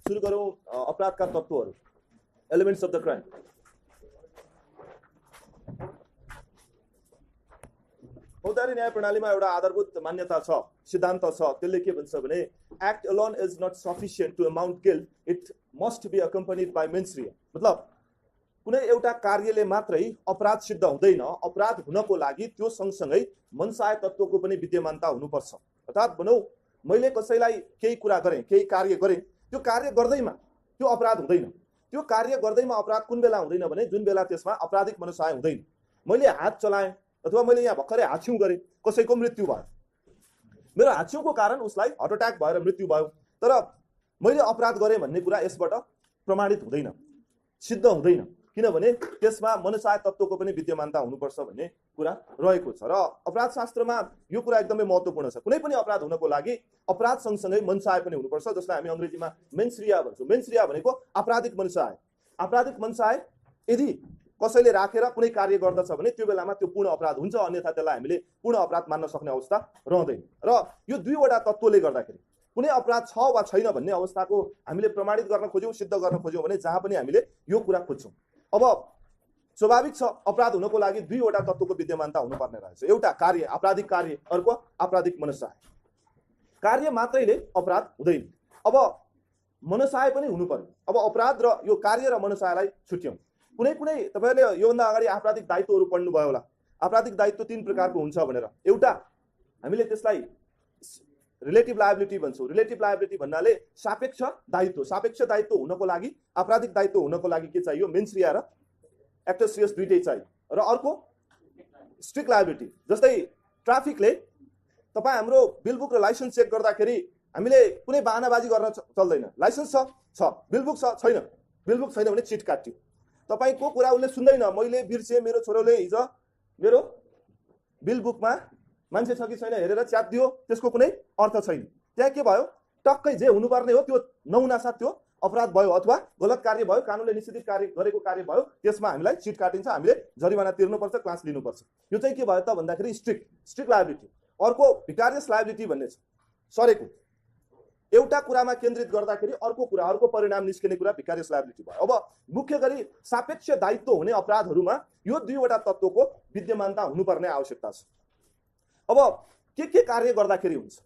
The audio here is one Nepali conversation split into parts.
सुरु गरौँ अपराधका तत्त्वहरू, एलिमेन्ट्स अफ द क्राइम। फौजदारी न्याय प्रणालीमा एउटा आधारभूत मान्यता छ, सिद्धान्त छ, त्यसले के भन्छ भने act alone is not sufficient to amount guilt, it must be accompanied by mens rea. मतलब कुनै एउटा कार्यले मात्रै अपराध सिद्ध हुँदैन, अपराध हुनको लागि त्यो सँगसँगै मनसाय तत्त्वको पनि विद्यमानता हुनुपर्छ। अर्थात् भनौँ मैले कसैलाई केही कुरा गरेँ, केही कार्य गरेँ, त्यो कार्य गर्दैमा त्यो अपराध हुँदैन। त्यो कार्य गर्दैमा अपराध कुन बेला हुँदैन भने जुन बेला त्यसमा आपराधिक मनसाय हुँदैन। मैले हात चलाएँ अथवा मैले यहाँ भर्खरै हाछ्यौँ गरेँ, कसैको मृत्यु भयो, मेरो हाछ्यौँको कारण उसलाई हार्ट अट्याक भएर मृत्यु भयो, तर मैले अपराध गरेँ भन्ने कुरा यसबाट प्रमाणित हुँदैन, सिद्ध हुँदैन, किनभने त्यसमा मनसाय तत्त्वको पनि विद्यमानता हुनुपर्छ भन्ने कुरा रहेको छ। र अपराध शास्त्रमा यो कुरा एकदमै महत्त्वपूर्ण छ। कुनै पनि अपराध हुनको लागि अपराध सँगसँगै मनसाय पनि हुनुपर्छ, जसलाई हामी अङ्ग्रेजीमा मेन्स रिया भन्छौँ। मेन्स रिया भनेको आपराधिक मनसाय। आपराधिक मनसाय यदि कसैले राखेर कुनै कार्य गर्दछ भने त्यो बेलामा त्यो पूर्ण अपराध हुन्छ, अन्यथा त्यसलाई हामीले पूर्ण अपराध मान्न सक्ने अवस्था रहँदैन। र यो दुईवटा तत्त्वले गर्दाखेरि कुनै अपराध छ वा छैन भन्ने अवस्थाको हामीले प्रमाणित गर्न खोज्यौँ, सिद्ध गर्न खोज्यौँ भने जहाँ पनि हामीले यो कुरा खोज्छौँ। अब स्वाभाविक छ अपराध हुनको लागि दुईवटा तत्त्वको विद्यमानता हुनुपर्ने रहेछ। एउटा कार्य, आपराधिक कार्य, अर्को आपराधिक मनसाय। कार्य मात्रैले अपराध हुँदैन, अब मनसाय पनि हुनु पर्यो। अब अपराध र यो कार्य र मनसायलाई छुट्याउँ। कुनै कुनै तपाईँहरूले योभन्दा अगाडि आपराधिक दायित्वहरू पढ्नुभयो होला। आपराधिक दायित्व 3 प्रकारको हुन्छ भनेर। एउटा हामीले त्यसलाई रिलेटिभ लायबिलिटी भन्छौँ। रिलेटिभ लायबिलिटी भन्नाले सापेक्ष दायित्व। सापेक्ष दायित्व हुनको लागि, आपराधिक दायित्व हुनको लागि के चाहियो? मेन्स रिया र एक्टस रियस दुइटै चाहियो। र अर्को स्ट्रिक्ट लायबिलिटी। जस्तै ट्राफिकले तपाईँ हाम्रो बिलबुक र लाइसेन्स चेक गर्दाखेरि हामीले कुनै बहानाबाजी गर्न चल्दैन। लाइसेन्स छ, बिलबुक छैन, बिलबुक छैन भने चिट काट्यो। तपाईँको कुरा उसले सुन्दैन। मैले बिर्सेँ, मेरो छोरोले हिजो मेरो बिलबुकमा मान्छे छ कि छैन हेरेर च्यातिदियो, त्यसको कुनै अर्थ छैन। त्यहाँ के भयो? टक्कै जे हुनुपर्ने हो त्यो नहुनासाथ त्यो अपराध भयो अथवा गलत कार्य भयो, कानुनले निषेधित कार्य गरेको कार्य भयो, त्यसमा हामीलाई चिट काटिन्छ, हामीले जरिवाना तिर्नुपर्छ, क्लास लिनुपर्छ। यो चाहिँ के भयो त भन्दाखेरि स्ट्रिक्ट लायबिलिटी। अर्को भिकारियस लायबिलिटी भन्ने छ, सरेको एउटा कुरामा केन्द्रित गर्दाखेरि अर्को कुरा, अर्को परिणाम निस्किने कुरा भिकारियस लायबिलिटी भयो। अब मुख्य गरी सापेक्ष दायित्व हुने अपराधहरूमा यो दुईवटा तत्त्वको विद्यमानता हुनुपर्ने आवश्यकता छ। अब के कार्य गर्दाखेरि हुन्छ?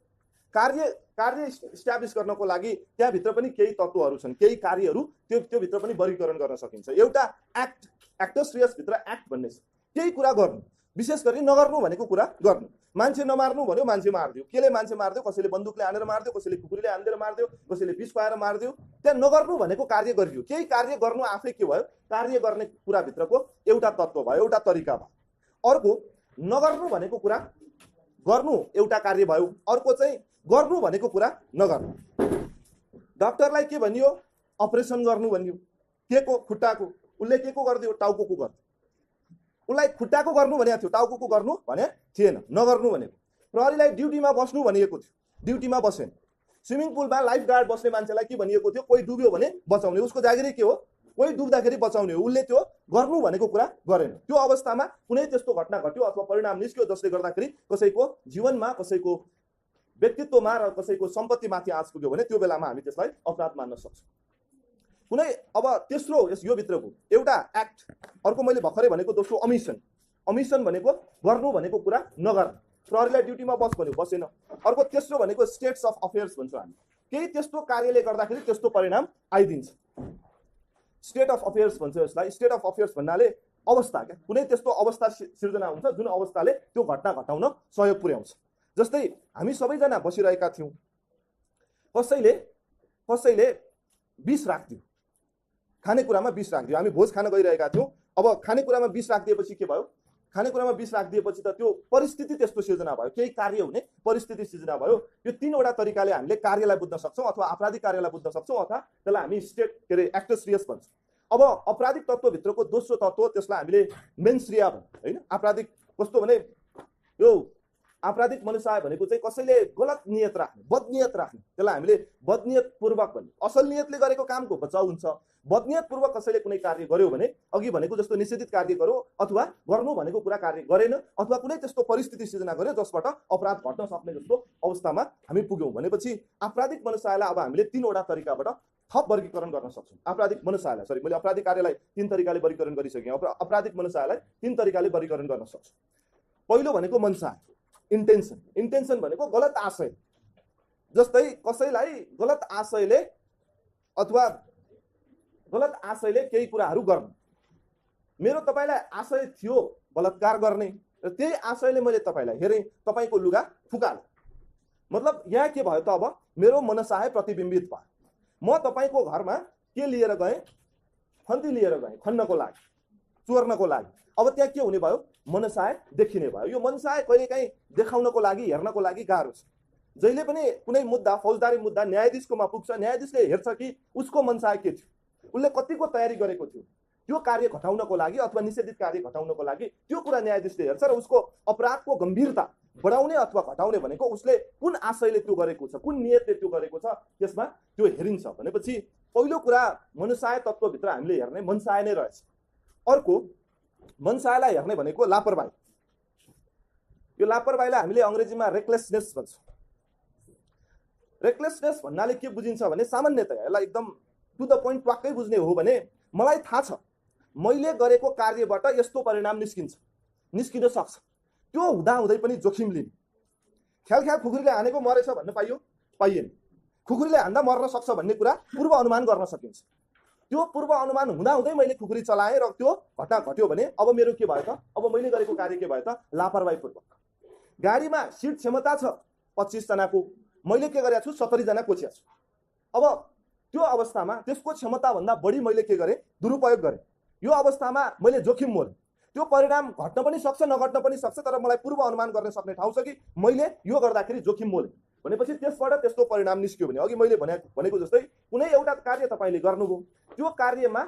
कार्य इस्टाब्लिस गर्नको लागि त्यहाँभित्र पनि केही तत्त्वहरू छन्, केही कार्यहरू त्यो भित्र पनि वर्गीकरण गर्न सकिन्छ। एउटा एक्टस रियस भित्र एक्ट भन्ने छ, केही कुरा गर्नु, विशेष गरी नगर्नु भनेको कुरा गर्नु। मान्छे नमार्नु भन्यो, मान्छे मारिदियो। केले मान्छे मारिदियो? कसैले बन्दुकले हानेर मारिदियो, कसैले खुकुरीले हानेर मारिदियो, कसैले विष खुवाएर मारिदियो। त्यहाँ नगर्नु भनेको कार्य गरियो। केही कार्य गर्नु आफै के भयो? कार्य गर्ने कुराभित्रको एउटा तत्त्व भयो, एउटा तरिका भयो। अर्को नगर्नु भनेको कुरा गर्नु एउटा कार्य भयो, अर्को चाहिँ गर्नु भनेको कुरा नगर्नु। डाक्टरलाई के भनियो? अपरेसन गर्नु भनियो। के को? खुट्टाको। उसले के को गरिदियो? टाउको गर्यो। उसलाई खुट्टाको गर्नु भनेको थियो, टाउको गर्नु भने थिएन, नगर्नु भनेको। प्रहरीलाई ड्युटीमा बस्नु भनिएको थियो, ड्युटीमा बसेन। स्विमिङ पुलमा लाइफ गार्ड बस्ने मान्छेलाई के भनिएको थियो? कोही डुब्यो भने बचाउने, उसको जागिरै के हो? कोही डुब्दाखेरि बचाउने हो। उसले त्यो गर्नु भनेको कुरा गरेन। त्यो अवस्थामा कुनै त्यस्तो घटना घट्यो अथवा परिणाम निस्क्यो जसले गर्दाखेरि कसैको जीवनमा, कसैको व्यक्तित्वमा र कसैको सम्पत्तिमाथि आँच पुग्यो भने त्यो बेलामा हामी त्यसलाई अपराध मान्न सक्छौँ। कुनै अब तेस्रो यो भित्रको एउटा एक्ट, अर्को मैले भर्खरै भनेको दोस्रो अमिसन। अमिसन भनेको गर्नु भनेको कुरा नगर्नु। प्रहरीलाई ड्युटीमा बस भन्यो, बसेन। अर्को तेस्रो भनेको स्टेट्स अफ अफेयर्स भन्छौँ हामी। केही त्यस्तो कार्यले गर्दाखेरि त्यस्तो परिणाम आइदिन्छ। स्टेट अफ अफेयर्स भन्छ यसलाई। स्टेट अफ अफेयर्स भन्नाले अवस्था क्या, कुनै त्यस्तो अवस्था सिर्जना हुन्छ जुन अवस्थाले त्यो घटना घटाउन सहयोग पुर्याउँछ। जस्तै हामी सबैजना बसिरहेका थियौँ, कसैले विष राखिदियो, खानेकुरामा विष राखिदियो। हामी भोज खान गइरहेका थियौँ। अब खानेकुरामा विष राखिदिएपछि के भयो? खानेकुरामा विष राखिदिएपछि त त्यो परिस्थिति त्यस्तो सिर्जना भयो, केही कार्य हुने परिस्थिति सिर्जना भयो। यो 3वटा तरिकाले हामीले कार्यलाई बुझ्न सक्छौँ, अथवा आपराधिक कार्यलाई बुझ्न सक्छौँ, अथवा त्यसलाई हामी स्टेट के अरे एक्टस रियस भन्छौँ। अब आपराधिक तत्त्वभित्रको दोस्रो तत्त्व, त्यसलाई हामीले मेन्स रिया भन्छौँ, होइन? आपराधिक कस्तो भने यो आपराधिक मनसाय भनेको चाहिँ कसैले गलत नियत राख्ने, बदनियत राख्ने, त्यसलाई हामीले बदनियत पूर्वक भन्ने। असल नियतले गरेको कामको बचाउ हुन्छ। बदनियत पूर्वक कसैले कुनै कार्य गर्यो भने अघि भनेको जस्तो निषेधित कार्य गर्यो अथवा गर्नु भनेको कुरा कार्य गरेन अथवा कुनै त्यस्तो परिस्थिति सिर्जना गर्यो जसबाट अपराध घट्न सक्ने जस्तो अवस्थामा हामी पुग्यौँ भनेपछि आपराधिक मनसायलाई अब हामीले 3वटा तरिकाबाट थप वर्गीकरण गर्न सक्छौँ। आपराधिक मनसायलाई मैले अपराधिक कार्यलाई 3 तरिकाले वर्गीकरण गरिसकेँ। आपराधिक मनसायलाई 3 तरिकाले वर्गीकरण गर्न सक्छौँ। पहिलो भनेको मनसाय, इन्टेन्सन। इन्टेन्सन भनेको गलत आशय, जस्तै कसैलाई गलत आशयले केही कुराहरू गर्न। मेरो तपाईलाई आशय थियो बलात्कार गर्ने र त्यही आशयले मैले तपाईलाई हेरेँ, तपाईको लुगा फुकालेँ। मतलब यहाँ के भयो त, अब मेरो मनसाय प्रतिबिम्बित भयो। म तपाईको घरमा के लिएर गएँ? खन्ती लिएर गएँ, खन्नको लागि, चोर्नको लागि। अब त्यहाँ के हुने भयो? मनसाय देखिने भयो। यो मनसाय कहिलेकाहीँ देखाउनको लागि, हेर्नको लागि गाह्रो छ। जहिले पनि कुनै मुद्दा, फौजदारी मुद्दा न्यायाधीशकोमा पुग्छ, न्यायाधीशले हेर्छ कि उसको मनसाय के थियो, उसले कतिको तयारी गरेको थियो त्यो कार्य घटाउनको लागि अथवा निषेधित कार्य घटाउनको लागि। त्यो कुरा न्यायाधीशले हेर्छ र उसको अपराधको गम्भीरता बढाउने अथवा घटाउने भनेको उसले कुन आशयले त्यो गरेको छ, कुन नियतले त्यो गरेको छ, त्यसमा त्यो हेरिन्छ। भनेपछि पहिलो कुरा मनसाय तत्त्वभित्र हामीले हेर्ने मनसाय नै रहेछ। अर्को मनसायलाई हेर्ने भनेको लापरवाही। यो लापरवाहीलाई हामीले अङ्ग्रेजीमा रेकलेसनेस भन्छौँ। रेकलेसनेस भन्नाले के बुझिन्छ भने सामान्यतया यसलाई एकदम टु द पोइन्ट ट्वाक्कै बुझ्ने हो भने मलाई थाहा छ मैले गरेको कार्यबाट यस्तो परिणाम निस्किन सक्छ, त्यो हुँदाहुँदै पनि जोखिम लिने। ख्याल खुकुरीले हानेको मरेछ भन्न पाइएन। खुकुरीले हान्दा मर्न सक्छ भन्ने कुरा पूर्व अनुमान गर्न सकिन्छ। त्यो पूर्व अनुमान हुँदाहुँदै मैले खुकुरी चलाएँ र त्यो घटना घट्यो भने अब मेरो के भयो त? अब मैले गरेको कार्य के भयो त? लापरवाहीपूर्वक। गाडीमा सिट क्षमता छ 25 जनाको, मैले के गरेको छु? 70 जना कोचिया छु। अब त्यो अवस्थामा त्यसको क्षमताभन्दा बढी मैले के गरेँ? दुरुपयोग गरेँ। यो अवस्थामा मैले जोखिम मोलेँ। त्यो परिणाम घट्न पनि सक्छ, नघट्न पनि सक्छ, तर मलाई पूर्व अनुमान गर्न सक्ने ठाउँ छ कि मैले यो गर्दाखेरि जोखिम मोलेँ भनेपछि त्यसबाट त्यस्तो परिणाम निस्क्यो भने अघि मैले भनेको जस्तै कुनै एउटा कार्य तपाईँले गर्नुभयो, त्यो कार्यमा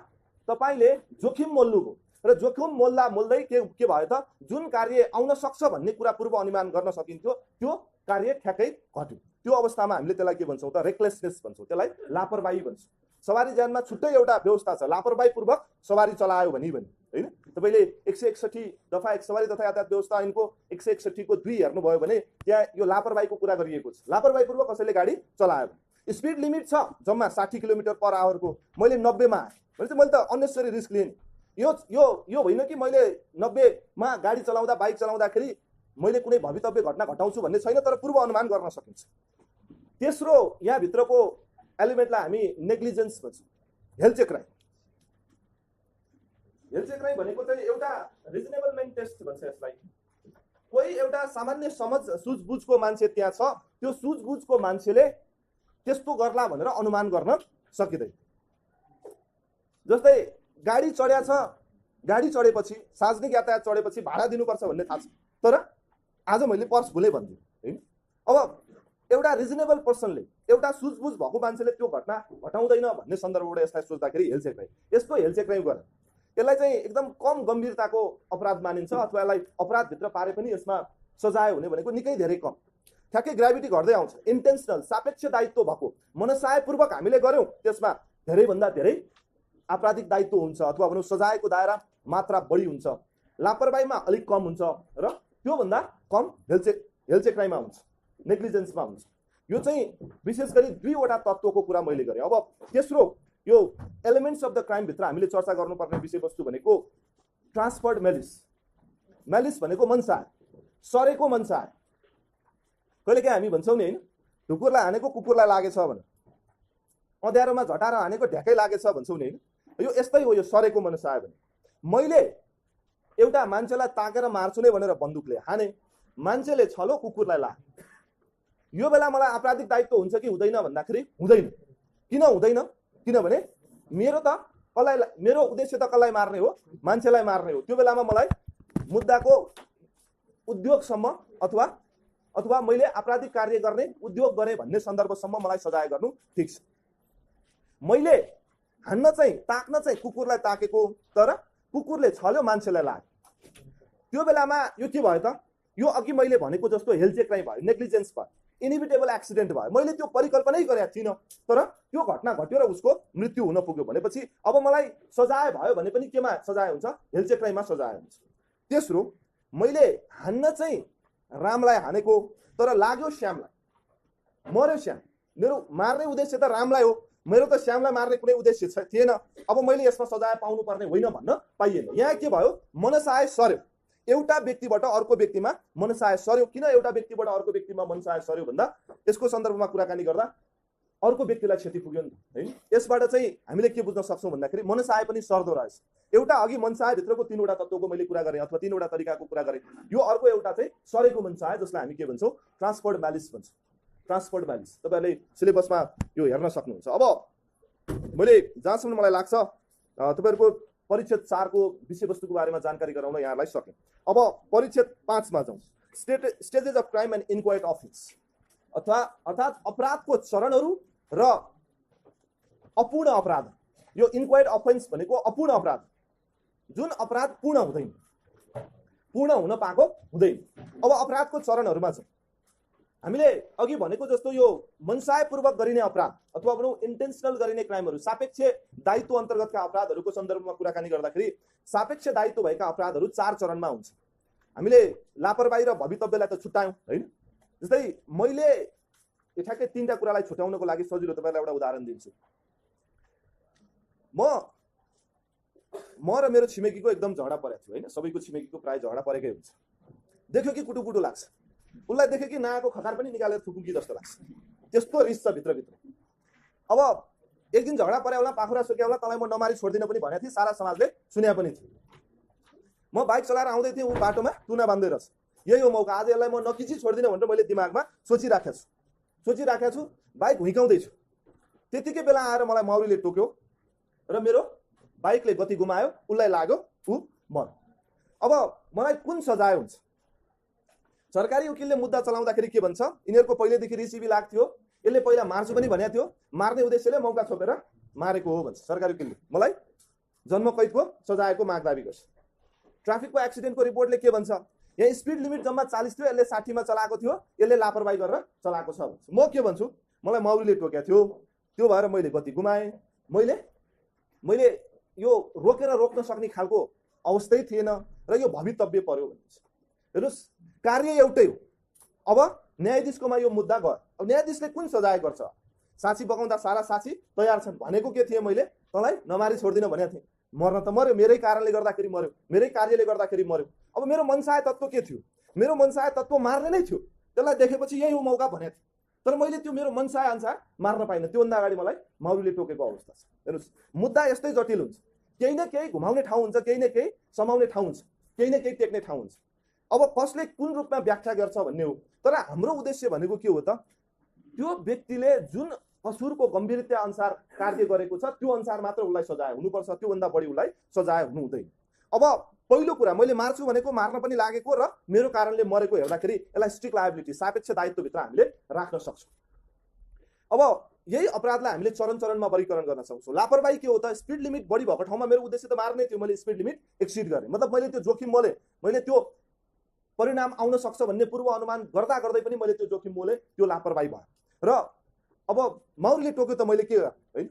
तपाईँले जोखिम मोल्नुभयो र जोखिम मोल्दै के भयो त? जुन कार्य आउन सक्छ भन्ने कुरा पूर्व अनुमान गर्न सकिन्थ्यो त्यो कार्य ठ्याक्कै घट्यो। त्यो अवस्थामा हामीले त्यसलाई के भन्छौँ त? रेकलेसनेस भन्छौँ, त्यसलाई लापरवाही भन्छौँ। सवारी ज्यानमा छुट्टै एउटा व्यवस्था छ, लापरवाहीपूर्वक सवारी चलायो भने होइन। तपाईँले 161 दफा सवारी तथा यातायात व्यवस्था ऐनको 161 को 2 हेर्नुभयो भने त्यहाँ यो लापरवाहीको कुरा गरिएको छ। लापरवाहीपूर्वक कसैले गाडी चलायो भने स्पिड लिमिट छ जम्मा 60 किलोमिटर/आवर को, मैले 90 मा आएँ भने चाहिँ मैले त अननेसेसरी रिस्क लिएँ नि। यो होइन कि मैले 90 मा गाडी चलाउँदा, बाइक चलाउँदाखेरि मैले कुनै भवितव्य घटना घटाउँछु भन्ने छैन, तर पूर्व अनुमान गर्न सकिन्छ। तेस्रो यहाँ भित्रको एलिमेन्टलाई हामी नेग्लिजेन्स भन्छौँ, हेलचेक्राइ। हेलचेक्राइ भनेको चाहिँ एउटा रिजनेबल मेन टेस्ट भन्छ यसलाई। कोही एउटा सामान्य समझ सुझबुझको मान्छे त्यहाँ छ, त्यो सुझबुझको मान्छेले त्यस्तो गर्ला भनेर अनुमान गर्न सकिँदैन। जस्तै गाडी चढ्या छ, गाडी चढेपछि सार्वजनिक यातायात चढेपछि भाडा दिनुपर्छ भन्ने थाहा छ, तर आज मैले पर्स भुलेँ भनिदिएँ होइन। अब एउटा रिजनेबल पर्सनले, एउटा सुझबुझ भएको मान्छेले त्यो घटना घटाउँदैन भन्ने सन्दर्भबाट यसलाई सोच्दाखेरि हेलचेक्राइ, यस्तो हेलचेक्राइ गर यसलाई चाहिँ एकदम कम गम्भीरताको अपराध मानिन्छ अथवा यसलाई अपराधभित्र पारे पनि यसमा सजाय हुने भनेको निकै धेरै कम। ठ्याक्कै ग्राभिटी घट्दै आउँछ। इन्टेन्सनल, सापेक्ष दायित्व भएको, मनसायपूर्वक हामीले गर्यौँ त्यसमा धेरैभन्दा धेरै आपराधिक दायित्व हुन्छ अथवा भनौँ सजायको दायरा मात्रा बढी हुन्छ। लापरवाहीमा अलिक कम हुन्छ र त्योभन्दा कम हेलचेक्राइमा हुन्छ, नेग्लिजेन्समा हुन्छ। यो चाहिँ विशेष गरी 2वटा तत्त्वको कुरा मैले गरेँ। अब तेस्रो यो एलिमेन्ट्स अफ द क्राइम भित्र हामीले चर्चा गर्नुपर्ने विषयवस्तु भनेको ट्रान्सफर्ड मेलिस। मेलिस भनेको मनसाय, सरेको मनसाय। कहिलेकाहीँ हामी भन्छौँ नि होइन, ढुकुरलाई हानेको कुकुरलाई लागेछ भनेर, अँध्यारोमा झटाएर हानेको ढ्याकै लागेछ भन्छौँ नि होइन। यो यस्तै हो यो सरेको मनसाय भने। मैले एउटा मान्छेलाई ताकेर मार्छु नै भनेर बन्दुकले हाने, मान्छेले छलो कुकुरलाई लाग्यो। यो बेला मलाई आपराधिक दायित्व हुन्छ कि हुँदैन भन्दाखेरि हुँदैन। किन हुँदैन? किनभने मेरो उद्देश्य त कसलाई मार्ने हो? मान्छेलाई मार्ने हो। त्यो बेलामा मलाई मुद्दाको उद्योगसम्म अथवा मैले आपराधिक कार्य गर्ने उद्योग गरेँ भन्ने सन्दर्भसम्म मलाई सजाय गर्नु ठिक छ। मैले ताक्न चाहिँ कुकुरलाई ताकेको, तर कुकुरले छल्यो, मान्छेलाई लाग्यो। त्यो बेलामा यो के भयो त? यो अघि मैले भनेको जस्तो हेल्थ क्राइम भयो, नेग्लिजेन्स भयो, इनिभिटेबल एक्सिडेन्ट भयो, मैले त्यो परिकल्पनै गरेको थिइनँ, तर त्यो घटना घट्यो र उसको मृत्यु हुन पुग्यो भनेपछि अब मलाई सजाय भयो भने पनि केमा सजाय हुन्छ? हेल्थ क्राइममा सजाय हुन्छ। तेस्रो, मैले हान्न चाहिँ रामलाई हानेको, तर लाग्यो श्यामलाई, मर्यो श्याम। मेरो मार्ने उद्देश्य त रामलाई हो, मेरो त श्यामलाई मार्ने कुनै उद्देश्य थिएन। अब मैले यसमा सजाय पाउनु पर्ने होइन भन्न पाइएन। यहाँ के भयो? मनसाय सर्यो, एउटा व्यक्तिबाट अर्को व्यक्तिमा मनसाय सर्यो। किन एउटा व्यक्तिबाट अर्को व्यक्तिमा मनसाय सर्यो भन्दा यसको सन्दर्भमा कुराकानी गर्दा अर्को व्यक्तिलाई क्षति पुग्यो नि त, हैन? यसबाट चाहिँ हामीले के बुझ्न सक्छौँ भन्दाखेरि मनसाय पनि सर्दो रहेछ। एउटा अघि मनसाय भित्रको 3वटा तत्त्वको मैले कुरा गरेँ अथवा 3वटा तरिकाको कुरा गरेँ। यो अर्को एउटा चाहिँ सरेको मनसाय, जसलाई हामी के भन्छौँ? ट्रान्सफर्ड म्यालिस भन्छौँ। ट्रान्सफर्ड म्यालिस तपाईँहरूले सिलेबसमा यो हेर्न सक्नुहुन्छ। अब मैले जहाँसम्म मलाई लाग्छ तपाईँहरूको परिच्छेद 4 को विषयवस्तुको बारेमा जानकारी गराउन यहाँलाई सकेँ। अब परिच्छेद 5 मा जाउँ। Stages of crime and enquired offence, अर्थात् अपराधको चरणहरू र अपूर्ण अपराध। यो इन्क्वायर्ड अफेन्स भनेको अपूर्ण अपराध, जुन अपराध पूर्ण हुँदैन, पूर्ण हुन पाएको हुँदैन। अब अपराधको चरणहरूमा छ, हामीले अघि भनेको जस्तो यो मनसायपूर्वक गरिने अपराध अथवा भनौँ इन्टेन्सनल गरिने क्राइमहरू, सापेक्ष दायित्व अन्तर्गतका अपराधहरूको सन्दर्भमा कुराकानी गर्दाखेरि सापेक्ष दायित्व भएका अपराधहरू 4 चरणमा हुन्छ। हामीले लापरवाही र भवितव्यलाई त छुट्यायौँ, हैन? जस्तै मैले ठ्याक्कै 3टा कुरालाई छुट्याउनको लागि सजिलो तपाईँलाई एउटा उदाहरण दिन्छु। म र मेरो छिमेकीको एकदम झगडा परेको थियो, हैन? सबैको छिमेकीको प्राय झगडा परेकै हुन्छ। देख्यो कि कुटुकुटु लाग्छ, उसलाई देख्यो कि नआएको खखार पनि निकालेर थुकौँ कि जस्तो लाग्छ, त्यस्तो रिस छ भित्रभित्र। अब एक दिन झगडा परे होला, पाखुरा सुक्या होला, तँलाई म नमारी छोड्दिनँ पनि भनेको थिएँ, सारा समाजले सुन्या पनि थियो। म बाइक चलाएर आउँदै थिएँ, ऊ बाटोमा टुना बाँध्दै रहेछ। यही हो मौका, आज यसलाई म नकिची छोड्दिनँ भनेर मैले दिमागमा सोचिराखेको छु, बाइक हुइकाउँदैछु। त्यतिकै बेला आएर मलाई मौरीले टोक्यो र मेरो बाइकले गति गुमायो, उसलाई लाग्यो, ऊ मर्यो। अब मलाई कुन सजाय हुन्छ? सरकारी वकिलले मुद्दा चलाउँदाखेरि के भन्छ? यिनीहरूको पहिलेदेखि रिसिभी लाग्थ्यो, यसले पहिला मार्छु पनि भनेको थियो, मार्ने उद्देश्यले मौका छोपेर मारेको हो भन्छ सरकारी वकिलले। मलाई जन्मकैदको सजायको माग दाबी गर्छ। ट्राफिकको एक्सिडेन्टको रिपोर्टले के भन्छ? यहाँ स्पिड लिमिट जम्मा 40 थियो, यसले 60 मा चलाएको थियो, यसले लापरवाही गरेर चलाएको छ भन्छ। म के भन्छु? मलाई मौरीले टोकेको थियो, त्यो भएर मैले गति गुमाएँ, मैले यो रोक्न सक्ने खालको अवस्थै थिएन र यो भवितव्य पर्यो भन्छ। हेर्नुहोस्, कार्य एउटै हो। अब न्यायाधीशकोमा यो मुद्दा गयो, अब न्यायाधीशले कुन सजाय गर्छ? साक्षी बगाउँदा सारा साक्षी तयार छन्, भनेको के थिए मैले? तँलाई नमारी छोड्दिनँ भनेको थिएँ, मर्न त मर्यो, मेरै कारणले गर्दाखेरि मर्यो, मेरै कार्यले गर्दाखेरि मर्यो। अब मेरो मनसाय तत्त्व के थियो? मेरो मनसाय तत्त्व मार्ने नै थियो। त्यसलाई देखेपछि यही हो मौका भनेको थिएँ, तर मैले त्यो मेरो मनसाय अनुसार मार्न पाइनँ। त्योभन्दा अगाडि मलाई मौरीले टोकेको अवस्था छ। हेर्नुहोस्, मुद्दा यस्तै जटिल हुन्छ। केही न केही घुमाउने ठाउँ हुन्छ, केही न केही समाउने ठाउँ हुन्छ, केही न केही टेक्ने ठाउँ हुन्छ। अब कसले कुन रूपमा व्याख्या गर्छ भन्ने हो। तर हाम्रो उद्देश्य भनेको के हो त? त्यो व्यक्तिले जुन कसुरको गम्भीरता अनुसार कार्य गरेको छ त्यो अनुसार मात्र उसलाई सजाय हुनुपर्छ, त्योभन्दा बढी उसलाई सजाय हुनु हुँदैन। अब पहिलो कुरा, मैले मार्छु भनेको मार्न पनि लागेको र मेरो कारणले मरेको हेर्दाखेरि यसलाई स्ट्रिक्ट लायबिलिटी, सापेक्ष दायित्वभित्र हामीले राख्न सक्छौँ। अब यही अपराधलाई हामीले चरण चरणमा वर्गीकरण गर्न सक्छौँ। लापरवाही के हो त? स्पिड लिमिट बढी भएको ठाउँमा मेरो उद्देश्य त मार्नै थियो, मैले स्पिड लिमिट एक्सिड गरेँ, मतलब मैले त्यो जोखिम मोलेँ, मैले त्यो परिणाम आउन सक्छ भन्ने पूर्व अनुमान गर्दा गर्दै पनि मैले त्यो जोखिम मोलेँ, त्यो लापरवाही भयो। र अब मौरीले टोक्यो त मैले के गरेँ? हैन,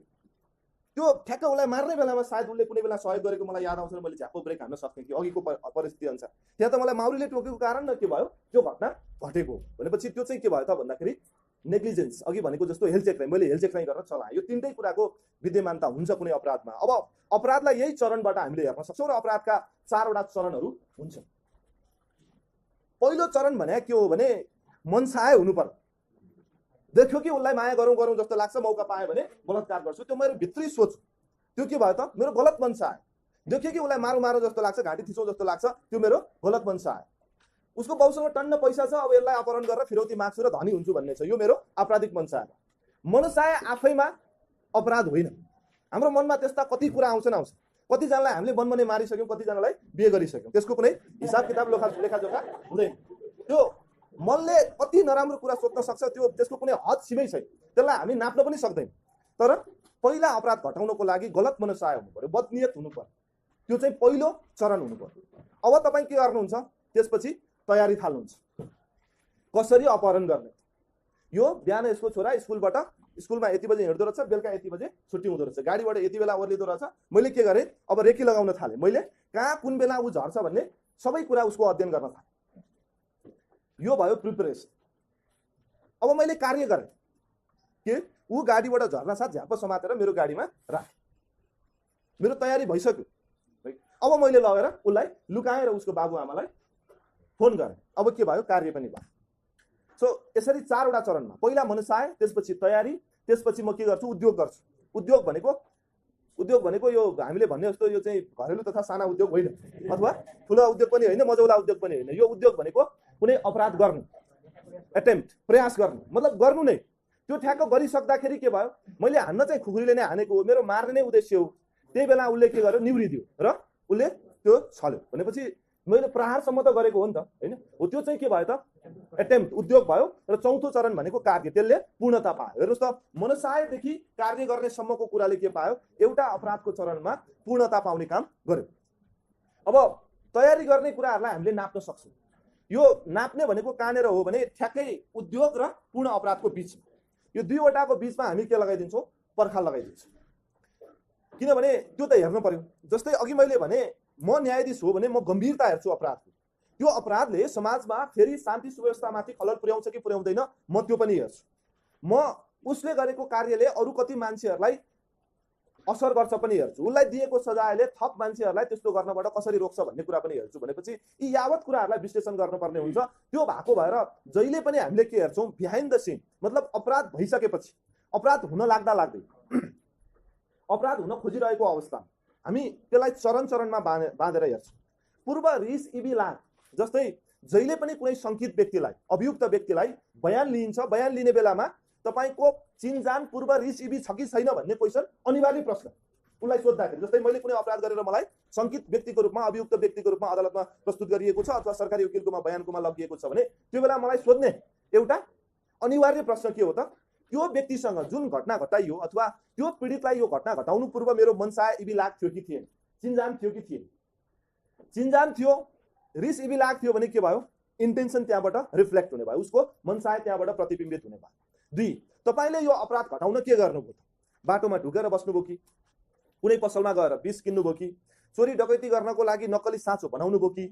त्यो ठ्याक्क उसलाई मार्ने बेलामा सायद उसले कुनै बेला सहयोग गरेको मलाई याद आउँछ, मैले झ्याप्पो ब्रेक हान्न सक्थेँ कि अघिको परिस्थिति अनुसार। त्यहाँ त मलाई मौरीले टोकेको कारण न के भयो? त्यो घटना घटेको भनेपछि त्यो चाहिँ के भयो त भन्दाखेरि नेग्लिजेन्स, अघि भनेको जस्तो हेल्थ क्राइम, मैले हेल्थ क्राइम गरेर चलाएँ। यो 3टै कुराको विद्यमानता हुन्छ कुनै अपराधमा। अब अपराधलाई यही चरणबाट हामीले हेर्न सक्छौँ र अपराधका 4वटा चरणहरू हुन्छ। पहिलो चरण भने के हो भने मनसाय हुनु पर्यो। देख्यो कि उसलाई माया गरौँ जस्तो लाग्छ, मौका पाएँ भने बलात्कार गर्छु, त्यो मेरो भित्री सोच। त्यो के भयो त? मेरो गलत मनसाय। देख्यो कि उसलाई मारौँ जस्तो लाग्छ, घाँटी थिचौँ जस्तो लाग्छ, त्यो मेरो गलत मनसाय। उसको बाउसँग टन्न पैसा छ, अब यसलाई अपहरण गरेर फिरौती माग्छु र धनी हुन्छु भन्ने छ, यो मेरो आपराधिक मनसाय। मनसाय आफैमा अपराध होइन। हाम्रो मनमा त्यस्ता कति कुरा आउँछन्। कतिजनालाई हामीले मनमनै मारिसक्यौँ, कतिजनालाई बिहे गरिसक्यौँ, त्यसको कुनै हिसाब किताब लेखाजोखा हुँदैन। त्यो मनले कति नराम्रो कुरा सोच्न सक्छ, त्यसको कुनै हद सीमै छैन, त्यसलाई हामी नाप्न पनि सक्दैनौँ। तर पहिला अपराध घटाउनको लागि गलत मनसाय हुनु पर्यो, बदनियत हुनु पर्यो, त्यो चाहिँ पहिलो चरण हुनु पर्यो। अब तपाईँ के गर्नुहुन्छ? त्यसपछि तयारी थाल्नुहुन्छ कसरी अपहरण गर्ने। यो बिहान यसको छोरा स्कुलमा यति बजे हिँड्दो रहेछ, बेलुका यति बजे छुट्टी हुँदो रहेछ, गाडीबाट यति बेला ओर्लिँदो रहेछ। मैले के गरेँ, अब रेकी लगाउन थालेँ। मैले कहाँ कुन बेला ऊ झर्छ भन्ने सबै कुरा उसको अध्ययन गर्न थालेँ। यो भयो प्रिपरेसन। अब मैले कार्य गरेँ के ऊ गाडीबाट झर्न साथ झ्याप्प समातेर मेरो गाडीमा राखेँ। मेरो तयारी भइसक्यो। अब मैले लगेर उसलाई लुकाएर उसको बाबुआमालाई फोन गरेँ। अब के भयो, कार्य पनि भयो। सो यसरी 4वटा चरणमा, पहिला मनसाय, त्यसपछि तयारी, त्यसपछि म के गर्छु, उद्योग गर्छु। उद्योग भनेको यो हामीले भन्ने जस्तो यो चाहिँ घरेलु तथा साना उद्योग होइन, अथवा ठुलो उद्योग पनि होइन, मजौला उद्योग पनि होइन। यो उद्योग भनेको कुनै अपराध गर्नु, एटेम्प्ट, प्रयास गर्नु, मतलब गर्नु नै। त्यो ठ्याक्क गरिसक्दाखेरि के भयो, मैले हान्न चाहिँ खुकुरीले नै हानेको हो, मेरो मार्ने नै उद्देश्य हो। त्यही बेला उसले के गर्यो, निहुरिदियो र उसले त्यो छल्यो। भनेपछि मैले प्रहारसम्म त गरेको हो नि त, होइन? हो त्यो चाहिँ के भयो त, एटेम्प्ट, उद्योग भयो। र 4थो चरण भनेको कार्य, त्यसले पूर्णता पायो। हेर्नुहोस् त, मनसायदेखि कार्य गर्नेसम्मको कुराले के पायो, एउटा अपराधको चरणमा पूर्णता पाउने काम गर्यो। अब तयारी गर्ने कुराहरूलाई हामीले नाप्न सक्छौँ। यो नाप्ने भनेको कहाँनिर हो भने ठ्याक्कै उद्योग र पूर्ण अपराधको बिचमा, यो दुईवटाको बिचमा हामी के लगाइदिन्छौँ, पर्खाल लगाइदिन्छौँ। किनभने त्यो त हेर्नु पर्यो। जस्तै अघि मैले भने म न्यायाधीश हो भने म गम्भीरता हेर्छु अपराधको। त्यो अपराधले समाजमा फेरि शान्ति सुव्यवस्थामाथि खलल पुर्याउँछ कि पुर्याउँदैन, म त्यो पनि हेर्छु। म उसले गरेको कार्यले अरू कति मान्छेहरूलाई असर गर्छ पनि हेर्छु। उसलाई दिएको सजायले थप मान्छेहरूलाई त्यस्तो गर्नबाट कसरी रोक्छ भन्ने कुरा पनि हेर्छु। भनेपछि यी यावत कुराहरूलाई विश्लेषण गर्नुपर्ने हुन्छ। त्यो भएको भएर जहिले पनि हामीले के हेर्छौँ, बिहाइन्ड द सिन, मतलब अपराध भइसकेपछि, अपराध हुन लाग्दा लाग्दै, अपराध हुन खोजिरहेको अवस्था हामी त्यसलाई चरण चरणमा बाँधेर हेर्छौँ। पूर्व रिस इबी लाग, जस्तै जहिले पनि कुनै शङ्कित व्यक्तिलाई, अभियुक्त व्यक्तिलाई बयान लिइन्छ, बयान लिने बेलामा तपाईको चिनजान पूर्व रिस इबी छ कि छैन भन्ने क्वेसन अनिवार्य प्रश्न उसलाई सोद्धाखेरि। जस्तै मैले कुनै अपराध गरेर मलाई शङ्कित व्यक्तिको रूपमा, अभियुक्त व्यक्तिको रूपमा अदालतमा प्रस्तुत गरिएको छ अथवा सरकारी वकिलकोमा बयानकोमा लगिएको छ भने त्यो बेला मलाई सोध्ने एउटा अनिवार्य प्रश्न के हो त, त्यो व्यक्तिसँग जुन घटना घटाइयो अथवा त्यो पीडितलाई यो घटना घटाउनु पूर्व मेरो मनसाय इबी लाग थियो कि थिएन, चिन्जान थियो कि थिएन। चिन्जान थियो, रिस इबी लाग थियो भने के भयो, इन्टेन्सन त्यहाँबाट रिफ्लेक्ट हुने भयो, उसको मनसाय त्यहाँबाट प्रतिबिम्बित हुने भयो। 2, तपाईले यो अपराध घटाउन के गर्नुभयो त, बाटोमा ढुकेर बस्नुभयो कि, कुनै पसलमा गएर विष किन्नुभयो कि, चोरी डकैती गर्नको लागि नक्कली साँचो बनाउनु भयो कि,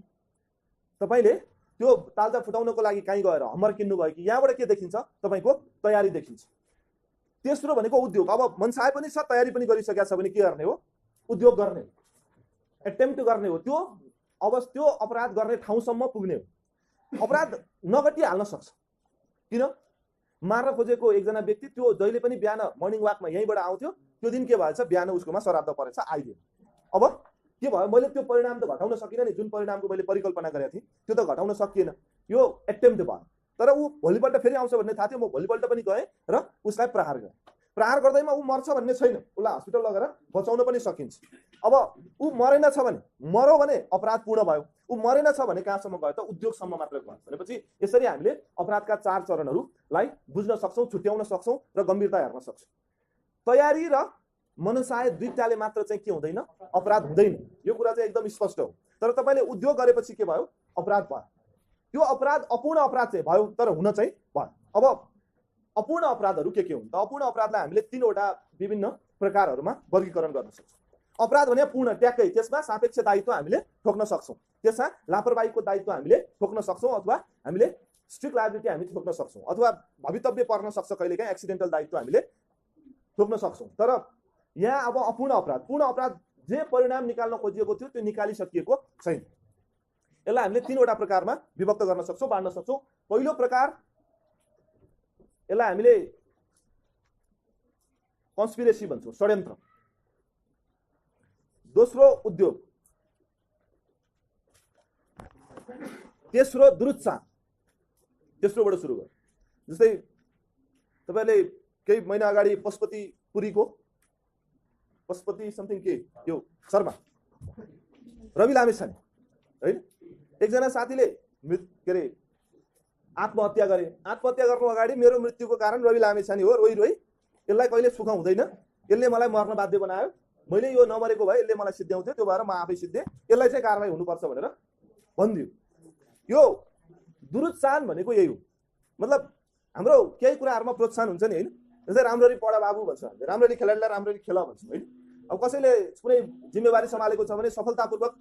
तपाईले त्यो तालजा फुटाउनको लागि कहीँ गएर हम्मर किन्नु भयो कि। यहाँबाट के देखिन्छ, तपाईको तयारी देखिन्छ। तेस्रो भनेको उद्योग। अब मनसाय पनि छ, तयारी पनि गरिसकेका छ भने के गर्ने हो, उद्योग गर्ने, एटेम्प्ट गर्ने हो। त्यो अपराध गर्ने ठाउँसम्म पुग्ने हो। अपराध नघटिहाल्न सक्छ। किन, मार्न खोजेको एकजना व्यक्ति त्यो जहिले पनि बिहान मर्निङ वाकमा यहीँबाट आउँथ्यो, त्यो दिन के भएछ, बिहान उसकोमा श्राद्ध परेछ, आइदियो। अब के भयो, मैले त्यो परिणाम त घटाउन सकिनँ नि, जुन परिणामको मैले परिकल्पना गरेको थिएँ त्यो त घटाउन सकिएन, यो एटेम्प्ट भयो। तर ऊ भोलिपल्ट फेरि आउँछ भन्ने थाहा थियो, म भोलिपल्ट पनि गएँ र उसलाई प्रहार गरेँ। प्रहार गर्दैमा ऊ मर्छ भन्ने छैन, उसलाई हस्पिटल लगेर बचाउन पनि सकिन्छ। अब ऊ मरेन छ भने, मर्यो भने अपराध पूर्ण भयो, ऊ मरेन छ भने कहाँसम्म गयो त, उद्योगसम्म मात्र गयो। भनेपछि यसरी हामीले अपराधका 4 चरणहरूलाई बुझ्न सक्छौँ, छुट्याउन सक्छौँ र गम्भीरता हेर्न सक्छौँ। तयारी र मनसाय दुईटाले मात्र चाहिँ के हुँदैन, अपराध हुँदैन। यो कुरा चाहिँ एकदम स्पष्ट हो। तर तपाईले उद्योग गरेपछि के भयो, अपराध भयो। त्यो अपराध अपूर्ण अपराध चाहिँ भयो, तर हुन चाहिँ भयो। अब अपूर्ण अपराधहरू के हुन् त, अपूर्ण अपराधलाई हामीले 3वटा विभिन्न प्रकारहरूमा वर्गीकरण गर्न सक्छौँ। अपराध भने पूर्ण, ट्याक्कै त्यसमा सापेक्ष दायित्व हामीले ठोक्न सक्छौँ, त्यसमा लापरवाहीको दायित्व हामीले ठोक्न सक्छौँ, अथवा हामीले स्ट्रिक्ट लायबिलिटी हामी ठोक्न सक्छौँ, अथवा भवितव्य पर्न सक्छ कहिलेकाहीँ एक्सिडेन्टल दायित्व हामीले ठोक्न सक्छौँ। तर यहाँ अब अपूर्ण अपराध, पूर्ण अपराध जे परिणाम निकाल्न खोजिएको थियो त्यो निकालिसकिएको छैन। यसलाई हामीले 3वटा प्रकारमा विभक्त गर्न सक्छौँ, बाँड्न सक्छौँ। पहिलो प्रकार यसलाई हामीले कन्स्पिरेसी भन्छौँ, षड्यन्त्र। दोस्रो उद्योग, तेस्रो दुरुत्साह। तेस्रोबाट सुरु गर्यो। जस्तै तपाईले केही महिना अगाडि पशुपति समथिङ के यो शर्मा, रवि लामेछाने हैन, एकजना साथीले के अरे आत्महत्या गरे। आत्महत्या गर्नु अगाडि मेरो मृत्युको कारण रवि लामेछाने हो, रोइ रोइ यसलाई कहिले सुख हुँदैन, यसले मलाई मर्न बाध्य बनायो, मैले यो नमरेको भए यसले मलाई सिद्ध्याउँथ्यो, त्यो भएर म आफै सिद्धेँ, यसलाई चाहिँ कारबाही हुनुपर्छ भनेर भनिदियो। यो दुरुत्साहन भनेको यही हो। मतलब हाम्रो केही कुराहरुमा प्रोत्साहन हुन्छ नि हैन, जस्तै राम्ररी पढ बाबु भन्छ, राम्ररी खेलाडीलाई राम्ररी खेल भन्छ हैन। अब कसैले कुनै जिम्मेवारी सम्हालेको छ भने सफलतापूर्वक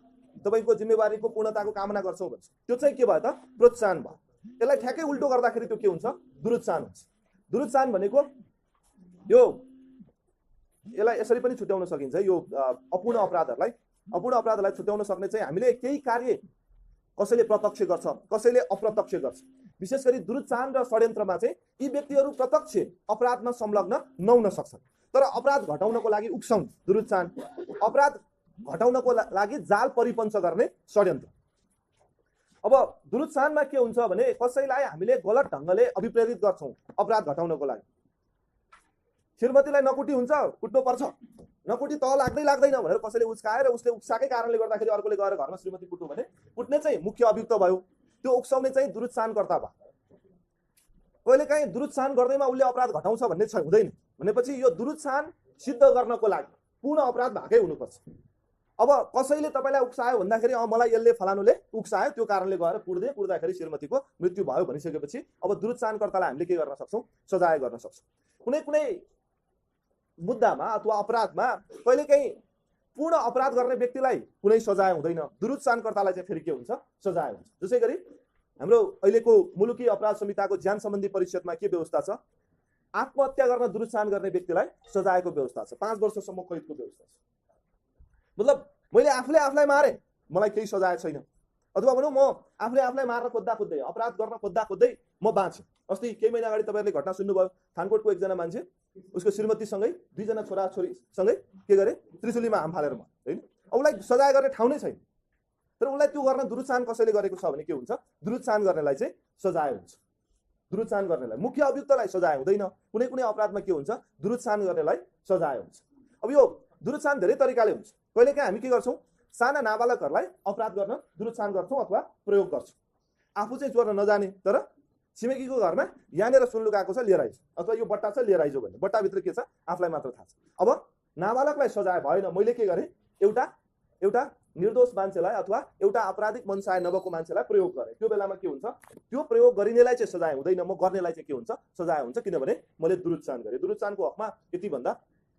तपाईको जिम्मेवारीको पूर्णताको कामना गर्छौ भन्छ, त्यो चाहिँ के भयो त? प्रोत्साहन भयो। यसलाई ठ्याक्कै उल्टो गर्दाखेरि त्यो के हुन्छ? दुरुत्साहन हुन्छ। दुरुत्साहन भनेको यो यसलाई यसरी पनि छुट्याउन सकिन्छ। यो अपूर्ण अपराधहरूलाई छुट्याउन सक्ने चाहिँ हामीले केही कार्य कसैले प्रत्यक्ष गर्छ, कसैले अप्रत्यक्ष गर्छ। विशेष गरी दुरुत्साहन र षड्यन्त्रमा चाहिँ यी व्यक्तिहरू प्रत्यक्ष अपराधमा संलग्न नहुन सक्छन्, तर अपराध घटाउनको लागि उक्साउने दुरुत्साहन, अपराध घटाउनको लागि जाल परिपञ्च गर्ने षड्यन्त्र। अब दुरुत्साहनमा के हुन्छ भने कसैलाई हामीले गलत ढंगले अभिप्रेरित गर्छौं अपराध घटाउनको लागि। श्रीमतीलाई नकुटी हुन्छ, कुट्नु पर्छ, नकुटी त लाग्दैन भनेर कसैले उस्काएर उसले उक्साकै कारणले गर्दाखेरि अर्कोले गएर घरमा श्रीमती कुट्नु भने कुट्ने चाहिँ मुख्य अभियुक्त भयो, त्यो उक्साउने चाहिँ दुरुत्साहनकर्ता भयो। कहिलेकाहीँ दुरुत्साहन गर्दैमा उसले अपराध घटाउँछ भन्ने छ हुँदैन, भनेपछि यो दुरुत्साहन सिद्ध गर्नको लागि पूर्ण अपराध भएकै हुनुपर्छ। अब कसैले तपाईलाई उक्सायो भन्दाखेरि मलाई यसले फलानुले उक्सायो त्यो कारणले गएर कुट्दाखेरि श्रीमतीको मृत्यु भयो भनिसकेपछि अब दुरुत्साहनकर्तालाई हामीले के गर्न सक्छौं? सजाय गर्न सक्छौं। कुनै मुद्दामा अथवा अपराधमा कहिलेकाहीँ पूर्ण अपराध गर्ने व्यक्तिलाई कुनै सजाय हुँदैन, दुरुत्साहनकर्तालाई चाहिँ फेरि के हुन्छ? सजाय हुन्छ। जसै गरी हाम्रो अहिलेको मुलुकी अपराध संहिताको ज्यान सम्बन्धी परिषदमा के व्यवस्था छ? आत्महत्या गर्न दुरुत्साहन गर्ने व्यक्तिलाई सजायको व्यवस्था छ, 5 वर्षसम्म कैदको व्यवस्था छ। मतलब मैले आफूले आफूलाई मारे, मलाई केही सजाय छैन, अथवा भनौँ म आफूले आफूलाई मार्न खोज्दै अपराध गर्न खोज्दै म बाँचे। अस्ति केही महिना अगाडि तपाईहरुले घटना सुन्नुभयो, थानकोटको एकजना मान्छे उसको श्रीमतीसँगै 2 जना छोराछोरीसँगै के गरे? त्रिशुलीमा हाम फालेर मर्यो हैन। उसलाई सजाय गर्ने ठाउँ नै छैन, तर उसलाई त्यो गर्न दुरुत्साहन कसैले गरेको छ भने के हुन्छ? दुरुत्साहन गर्नेलाई चाहिँ सजाय हुन्छ। दुरुत्साहन गर्नेलाई, मुख्य अभियुक्तलाई सजाय हुँदैन, कुनै अपराधमा के हुन्छ? दुरुत्साहन गर्नेलाई सजाय हुन्छ। अब यो दुरुत्साहन धेरै तरिकाले हुन्छ। कहिलेकाहीँ हामी के गर्छौं? साना नाबालकहरूलाई अपराध गर्न दुरुत्साहन गर्छौं अथवा प्रयोग गर्छौं। आफू चाहिँ चोर्न नजाने तर छिमेकीको घरमा यहाँनेर सुन लुकाएको छ लिएर आइज, अथवा यो बट्टा छ लिएर आइजो भन्ने, बट्टाभित्र के छ आफूलाई मात्र थाहा छ। अब नाबालकलाई सजाय भएन, मैले के गरेँ? एउटा निर्दोष मान्छेलाई अथवा एउटा आपराधिक मनसाय नभएको मान्छेलाई प्रयोग गरेँ। त्यो बेलामा के हुन्छ? त्यो प्रयोग गरिनेलाई चाहिँ सजाय हुँदैन, म गर्नेलाई चाहिँ के हुन्छ? सजाय हुन्छ, किनभने मैले दुरुत्साहन गरेँ। दुरुत्साहनको हकमा यति भन्दा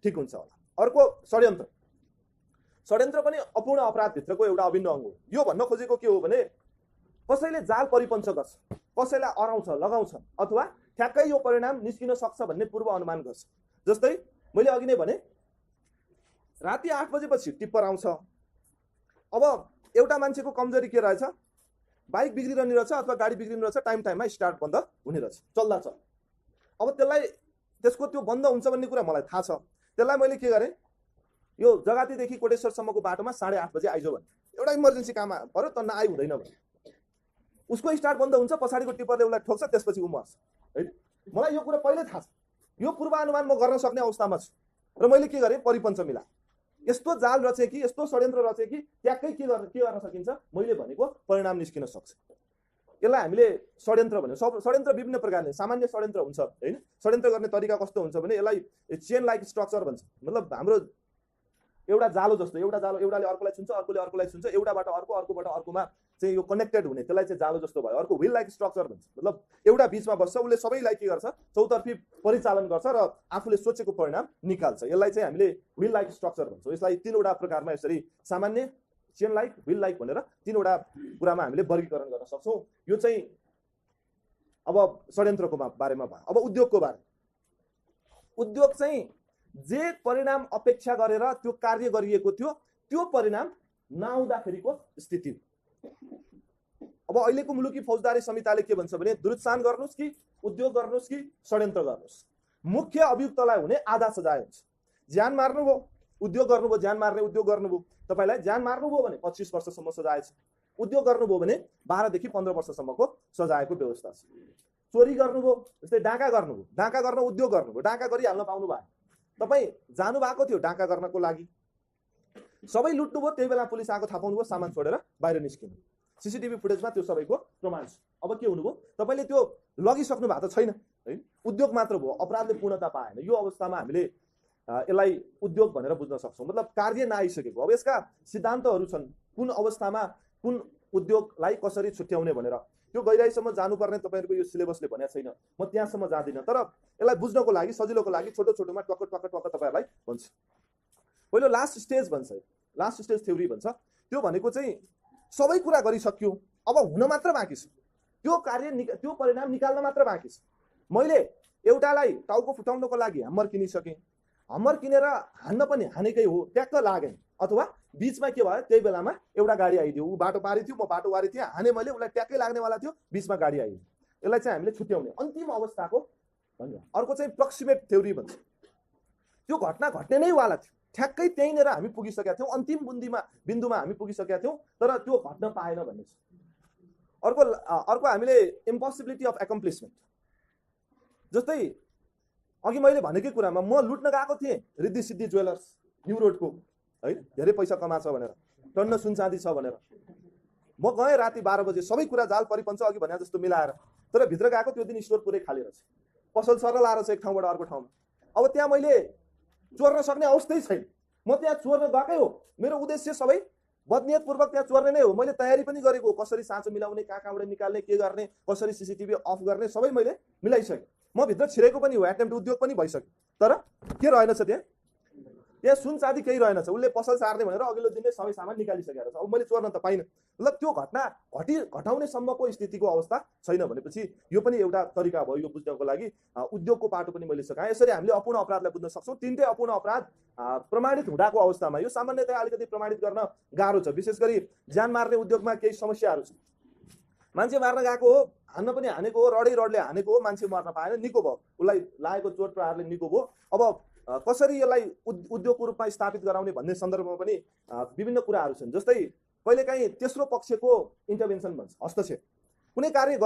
ठिक हुन्छ होला। अर्को षड्यन्त्र पनि अपूर्ण अपराधभित्रको एउटा अभिन्न अङ्ग हो। यो भन्न खोजेको के हो भने कसैले जाल परिपञ्च गर्छ, कसैलाई अराउँछ, लगाउँछ, अथवा ठ्याक्कै यो परिणाम निस्किन सक्छ भन्ने पूर्व अनुमान गर्छ। जस्तै मैले अघि नै भने राति 8 बजेपछि टिप्पर आउँछ। अब एउटा मान्छेको कमजोरी के रहेछ? बाइक बिग्रिरहने रहेछ अथवा गाडी बिग्रिने रहेछ, टाइममा स्टार्ट बन्द हुने रहेछ, चल्दा छ। अब त्यसको त्यो बन्द हुन्छ भन्ने कुरा मलाई थाहा छ। त्यसलाई मैले के गरेँ? यो जगातीदेखि कोटेश्वरसम्मको बाटोमा 8:30 बजे आइजो भने, एउटा इमर्जेन्सी काम पर्यो त नआइ हुँदैन भने उसको स्टार्ट बन्द हुन्छ, पछाडिको टिप्परले उसलाई ठोक्छ, त्यसपछि उ मर्छ हैन। मलाई यो कुरा पहिले थाहा छ, यो पूर्वानुमान म गर्न सक्ने अवस्थामा छु र मैले के गरेँ? परिपञ्च मिला, यस्तो जाल रचे कि, यस्तो षड्यन्त्र रचे कि ट्याक्कै के गर्न सकिन्छ? मैले भनेको परिणाम निस्किन सक्छ। यसलाई हामीले षड्यन्त्र भन्यो। षड्यन्त्र विभिन्न प्रकारले, सामान्य षड्यन्त्र हुन्छ हैन। षड्यन्त्र गर्ने तरिका कस्तो हुन्छ भने यसलाई चेन लाइक स्ट्रक्चर भन्छ। मतलब हाम्रो एउटा जालो जस्तो, एउटा जालो एउटाले अर्कोलाई छुन्छ, अर्कोले अर्कोलाई छुन्छ, एउटाबाट अर्कोबाट अर्कोमा चाहिँ यो कनेक्टेड हुने, त्यसलाई चाहिँ जालो जस्तो भयो। अर्को व्हील लाइक स्ट्रक्चर भन्छ। मतलब एउटा बीचमा बस्छ, उसले सबैलाई के गर्छ? चौतर्फी परिचालन गर्छ र आफूले सोचेको परिणाम निकाल्छ। यसलाई चाहिँ हामीले व्हील लाइक स्ट्रक्चर भन्छौँ। यसलाई 3 वटा प्रकारमा यसरी सामान्य, चेन लाइक, व्हील लाइक भनेर 3 वटा कुरामा हामीले वर्गीकरण गर्न सक्छौँ। यो चाहिँ अब षड्यन्त्रको बारेमा भयो। अब उद्योगको बारे। उद्योग चाहिँ जे परिणाम अपेक्षा गरेर त्यो कार्य गरिएको थियो त्यो परिणाम नआउँदाखेरिको स्थिति। अब अहिलेको मुलुकी फौजदारी संहिताले के भन्छ भने दुरुत्साहन गर्नुस् कि उद्योग गर्नुस् कि षड्यन्त्र गर्नुस्, मुख्य अभियुक्तलाई हुने आधा सजाय हुन्छ। ज्यान मार्नुभयो, उद्योग गर्नुभयो, ज्यान मार्ने उद्योग गर्नुभयो, तपाईलाई ज्यान मार्नुभयो भने 25 वर्षसम्म सजाय छ। उद्योग गर्नुभयो भने 12 देखि 15 वर्षसम्मको सजायको व्यवस्था छ। चोरी गर्नुभयो, जस्तै डाका गर्नुभयो, डाका गर्न उद्योग गर्नुभयो, डाका गरिहाल्न पाउनु भएन, तपाई जानु भएको थियो डाका गर्नको लागि, सबै लुट्नुभयो, त्यही बेला पुलिस आएको थाहा पाउनुभयो, सामान छोडेर बाहिर निस्किनु। सीसीटीभी फुटेजमा त्यो सबैको प्रमाण छ। अब के हुनुभयो? तपाईले त्यो लगिसक्नु भएको त छैन है, उद्योग मात्र भयो, अपराधले पूर्णता पाएन। यो अवस्थामा हामीले यसलाई उद्योग भनेर बुझ्न सक्छौं, मतलब कार्य नआइसकेको। अब यसका सिद्धान्तहरू छन्, कुन अवस्थामा कुन उद्योगलाई कसरी छुट्याउने भनेर। त्यो गहिराईसम्म जानुपर्ने तपाईहरुको यो सिलेबसले भनेको छैन, म त्यहाँसम्म जाँदिन। तर यसलाई बुझ्नको लागि सजिलोको लागि छोटो छोटोमा टक्क टक्क टक्क तपाईहरुलाई भन्छु। पहिलो लास्ट स्टेज भन्छ, लास्ट स्टेज थ्योरी भन्छ। त्यो भनेको चाहिँ सबै कुरा गरिसक्यो, अब हुन मात्र बाँकी छ, त्यो कार्य त्यो परिणाम निकाल्न मात्र बाँकी छ। मैले एउटालाई टाउको फुटाउनको लागि हम्मर किनिसकेँ, हम्मर किनेर हान्न पनि हानेकै हो, ट्याक्क लागेन, अथवा बीचमा के भयो त्यही बेलामा एउटा गाडी आइदियो, ऊ बाटो पारी थियो, म बाटो वारी थिएँ, हाने मैले, उसलाई ट्याक्कै लाग्नेवाला थियो, बीचमा गाडी आइदियो। यसलाई चाहिँ हामीले छुट्याउने अन्तिम अवस्थाको भन्छ। अर्को चाहिँ प्रक्सिमेट थ्योरी भन्छ। त्यो घटना घट्ने नै वाला थियो, ठ्याक्कै त्यहीँनिर हामी पुगिसकेका थियौँ, अन्तिम बिन्दुमा हामी पुगिसकेका थियौँ, तर त्यो घट्न पाएन भन्ने छ। अर्को हामीले इम्पोसिबिलिटी अफ एकम्प्लिसमेन्ट। जस्तै अघि मैले भनेकै कुरामा म लुट्न गएको थिएँ रिद्धि सिद्धि ज्वेलर्स न्यू रोडको, है, धेरै पैसा कमाछ भनेर, टन्न सुन चाँदी छ भनेर। म गएँ राति 12 बजे, सबै कुरा जाल परिपन्छ अघि भने जस्तो मिलाएर, तर भित्र गएको त्यो दिन स्टोर पुरै खाली रहेछ, पसल सरल आएर छ एक ठाउँबाट अर्को ठाउँमा। अब त्यहाँ मैले चोर्न सक्ने अवस्थै छैन, म त्यहाँ चोर्न गएकै हो, मेरो उद्देश्य सबै बदनियतपूर्वक त्यहाँ चोर्ने नै हो। मैले तयारी पनि गरेको, कसरी साँचो मिलाउने, कहाँबाट निकाल्ने, के गर्ने, कसरी सीसीटीभी अफ गर्ने, सबै मैले मिलाइसकेँ। म भित्र छिरेको पनि हो, एटेम्प्ट उद्योग पनि भइसक्यो, तर के रहेनछ त्यहाँ सुन चाँदी केही रहेनछ। उसले पसल सार्ने भनेर अघिल्लो दिनै सबै सामान निकालिसकेको रहेछ। अब मैले चोर्न त पाइनँ, मतलब त्यो घटना घटाउने सम्मको स्थितिको अवस्था छैन भनेपछि यो पनि एउटा तरिका भयो यो बुझ्नको लागि। उद्योगको पाटो पनि मैले सकाएँ। यसरी हामीले अपूर्ण अपराधलाई बुझ्न सक्छौँ। तीनटै अपूर्ण अपराध प्रमाणित हुँदाको अवस्थामा यो सामान्यतया अलिकति प्रमाणित गर्न गाह्रो छ, विशेष गरी ज्यान मार्ने उद्योगमा केही समस्याहरू छ। मान्छे मार्न गएको हो, हान्न पनि हानेको हो, रडले हानेको हो, मान्छे मर्न पाएन, निको भयो, उसलाई लागेको चोट प्रहारले निको भयो। अब कसरी यसलाई उद्योगको रूपमा स्थापित गराउने भन्ने सन्दर्भमा पनि विभिन्न कुराहरू छन्। जस्तै कहिलेकाहीँ तेस्रो पक्षको इन्टरभेन्सन भन्छ, हस्तक्षेप। कुनै कार्य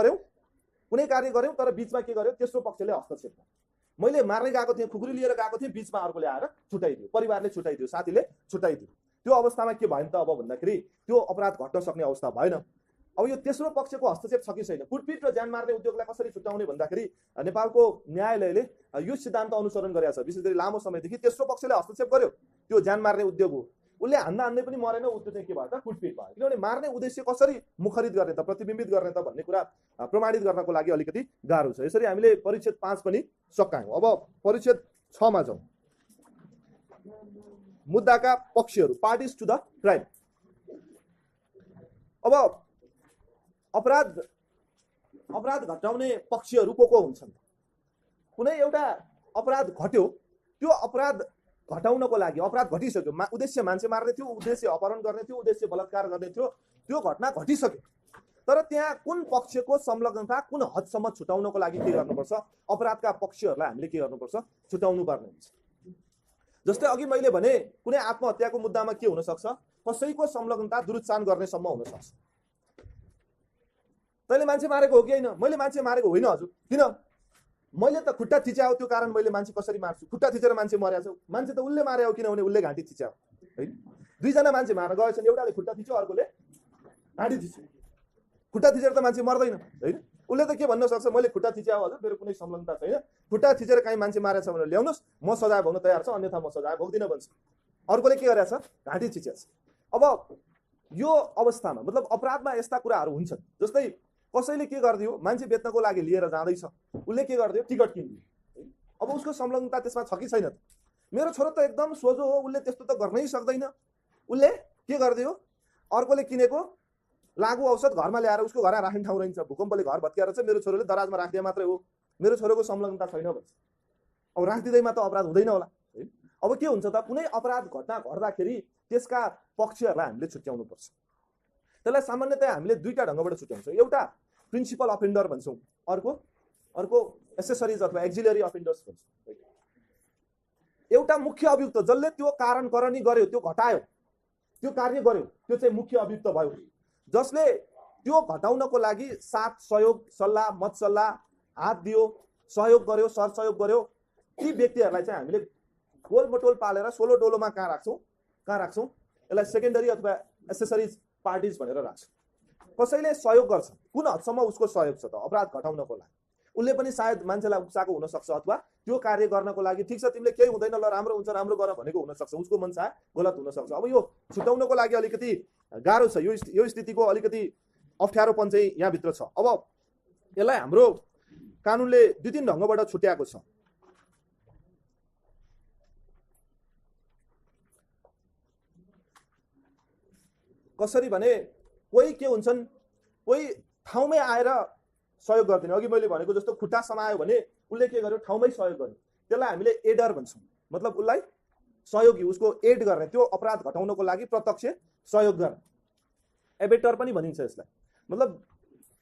गर्यौँ तर बिचमा के गर्यो, तेस्रो पक्षले हस्तक्षेप। मैले मार्ने गएको थिएँ, खुकुरी लिएर गएको थिएँ, बिचमा अर्कोले आएर छुटाइदियो, परिवारले छुटाइदियो, साथीले छुटाइदियो। त्यो अवस्थामा के भयो त अब भन्दाखेरि त्यो अपराध घट्न सक्ने अवस्था भएन। अब यो तेस्रो पक्षको हस्तक्षेप छ कि छैन, कुटपिट र ज्यान मार्ने उद्योगलाई कसरी छुट्याउने भन्दाखेरि नेपालको न्यायालयले यो सिद्धान्त अनुसरण गरेको छ। विशेष गरी लामो समयदेखि तेस्रो पक्षले हस्तक्षेप गर्यो, त्यो ज्यान मार्ने उद्योग हो, उसले हान्दै पनि मरेन, उसले चाहिँ के भयो त कुटपिट भयो। किनभने मार्ने उद्देश्य कसरी मुखरित गर्ने त, प्रतिबिम्बित गर्ने त भन्ने कुरा प्रमाणित गर्नको लागि अलिकति गाह्रो छ। यसरी हामीले परिच्छेद 5 पनि सकायौँ। अब परिच्छेद 6 मा जाउँ। मुद्दाका पक्षहरू, पार्टिज टु द क्राइम। अब अपराध घटाउने पक्षहरू को हुन्छन्? कुनै एउटा अपराध घट्यो, त्यो अपराध घटाउनको लागि, अपराध घटिसक्यो, उद्देश्य मान्छे मार्ने थियो, उद्देश्य अपहरण गर्ने थियो, उद्देश्य बलात्कार गर्ने थियो, त्यो घटना घटिसक्यो, तर त्यहाँ कुन पक्षको संलग्नता कुन हदसम्म छुटाउनको लागि के गर्नुपर्छ? अपराधका पक्षहरूलाई हामीले के गर्नुपर्छ? छुटाउनु पर्ने हुन्छ। जस्तै अघि मैले भने कुनै आत्महत्याको मुद्दामा के हुन सक्छ? कसैको संलग्नता दुरुत्सान गर्नेसम्म हुन सक्छ। तैँले मान्छे मारेको हो कि होइन? मैले मान्छे मारेको होइन हजुर। किन? मैले त खुट्टा थिच्यायो, त्यो कारण मैले मान्छे कसरी मार्छु? खुट्टा थिचेर मान्छे मर्याछ? मान्छे त उसले मार्यो, किनभने उसले घाँटी थिच्यायो, होइन? दुईजना मान्छे मार्न गएछन्, एउटाले खुट्टा थिच्यो, अर्कोले घाँटी थिच्यो। खुट्टा थिचेर त मान्छे मर्दैन, होइन? उसले त के भन्न सक्छ? मैले खुट्टा थिच्यायो हजुर, मेरो कुनै संलग्नता छैन, खुट्टा थिचेर काहीँ मान्छे मारेछ भनेर ल्याउनुहोस्, म सजाय भोग्न तयार छु, अन्यथा म सजाय भोग्दिनँ भन्छ। अर्कोले के गरेछ? घाँटी थिचेछ। अब यो अवस्थामा मतलब अपराधमा यस्ता कुराहरू हुन्छन्। जस्तै कसैले के गरिदियो, मान्छे बेच्नको लागि लिएर जाँदैछ, उसले के गरिदियो? टिकट किनिदियो। अब उसको संलग्नता त्यसमा छ कि छैन? मेरो छोरो त एकदम सोझो हो, उसले त्यस्तो त गर्नै सक्दैन, उसले के गरिदियो? अर्कोले किनेको लागु औषध घरमा ल्याएर उसको घर राख्ने ठाउँ रहन्छ, भूकम्पले घर भत्काएर छ, मेरो छोरोले दराजमा राखिदिए मात्रै हो, मेरो छोरोको संलग्नता छैन भन्छ। अब राखिदिँदैमा त अपराध हुँदैन होला, है? अब के हुन्छ त? कुनै अपराध घटना घट्दाखेरि त्यसका पक्षहरूलाई हामीले छुट्याउनु पर्छ। त्यसलाई सामान्यतया हामीले दुईटा ढङ्गबाट छुट्याउँछौँ। एउटा प्रिन्सिपल अफेन्डर भन्छौँ, अर्को एसेसरिज अथवा एक्जिलरी अफेन्डर्स भन्छौँ। एउटा मुख्य अभियुक्त जसले त्यो कारण करनी गर्यो, त्यो घटायो, त्यो कार्य गर्यो, त्यो चाहिँ मुख्य अभियुक्त भयो। जसले त्यो घटाउनको लागि साथ, सहयोग, सल्लाह, मत-सल्लाह, हात दियो, सहयोग गर्यो, सरसहयोग गर्यो, ती व्यक्तिहरूलाई चाहिँ हामीले गोलमटोल पालेर सोलो डोलोमा कहाँ राख्छौँ? यसलाई सेकेन्डरी अथवा एसेसरिज पार्टिज भनेर राख्छौँ। कसैले सहयोग गर्छ, कुन हदसम्म उसको सहयोग छ त अपराध घटाउनको लागि? उसले पनि सायद मान्छेलाई उक्साएको हुनसक्छ, अथवा त्यो कार्य गर्नको लागि ठिक छ तिमीले केही हुँदैन, ल राम्रो हुन्छ, राम्रो गर भनेको हुनसक्छ, उसको मनसा गलत हुनसक्छ। अब यो छुटाउनको लागि अलिकति गाह्रो छ। यो स्थितिको अलिकति अप्ठ्यारोपन चाहिँ यहाँभित्र छ। अब यसलाई हाम्रो कानुनले दुई तीन ढङ्गबाट छुट्याएको छ। कसरी भने कोही के हुन्छन्, कोही ठाउँमै आएर सहयोग गर्दैन। अघि मैले भनेको जस्तो खुट्टा समायो भने उसले के गर्यो, ठाउँमै सहयोग गर्यो, त्यसलाई हामीले एडर भन्छौँ। मतलब उसलाई सहयोगी, उसको एड गर्ने, त्यो अपराध घटाउनको लागि प्रत्यक्ष सहयोग गर्ने, एबेटर पनि भनिन्छ यसलाई। मतलब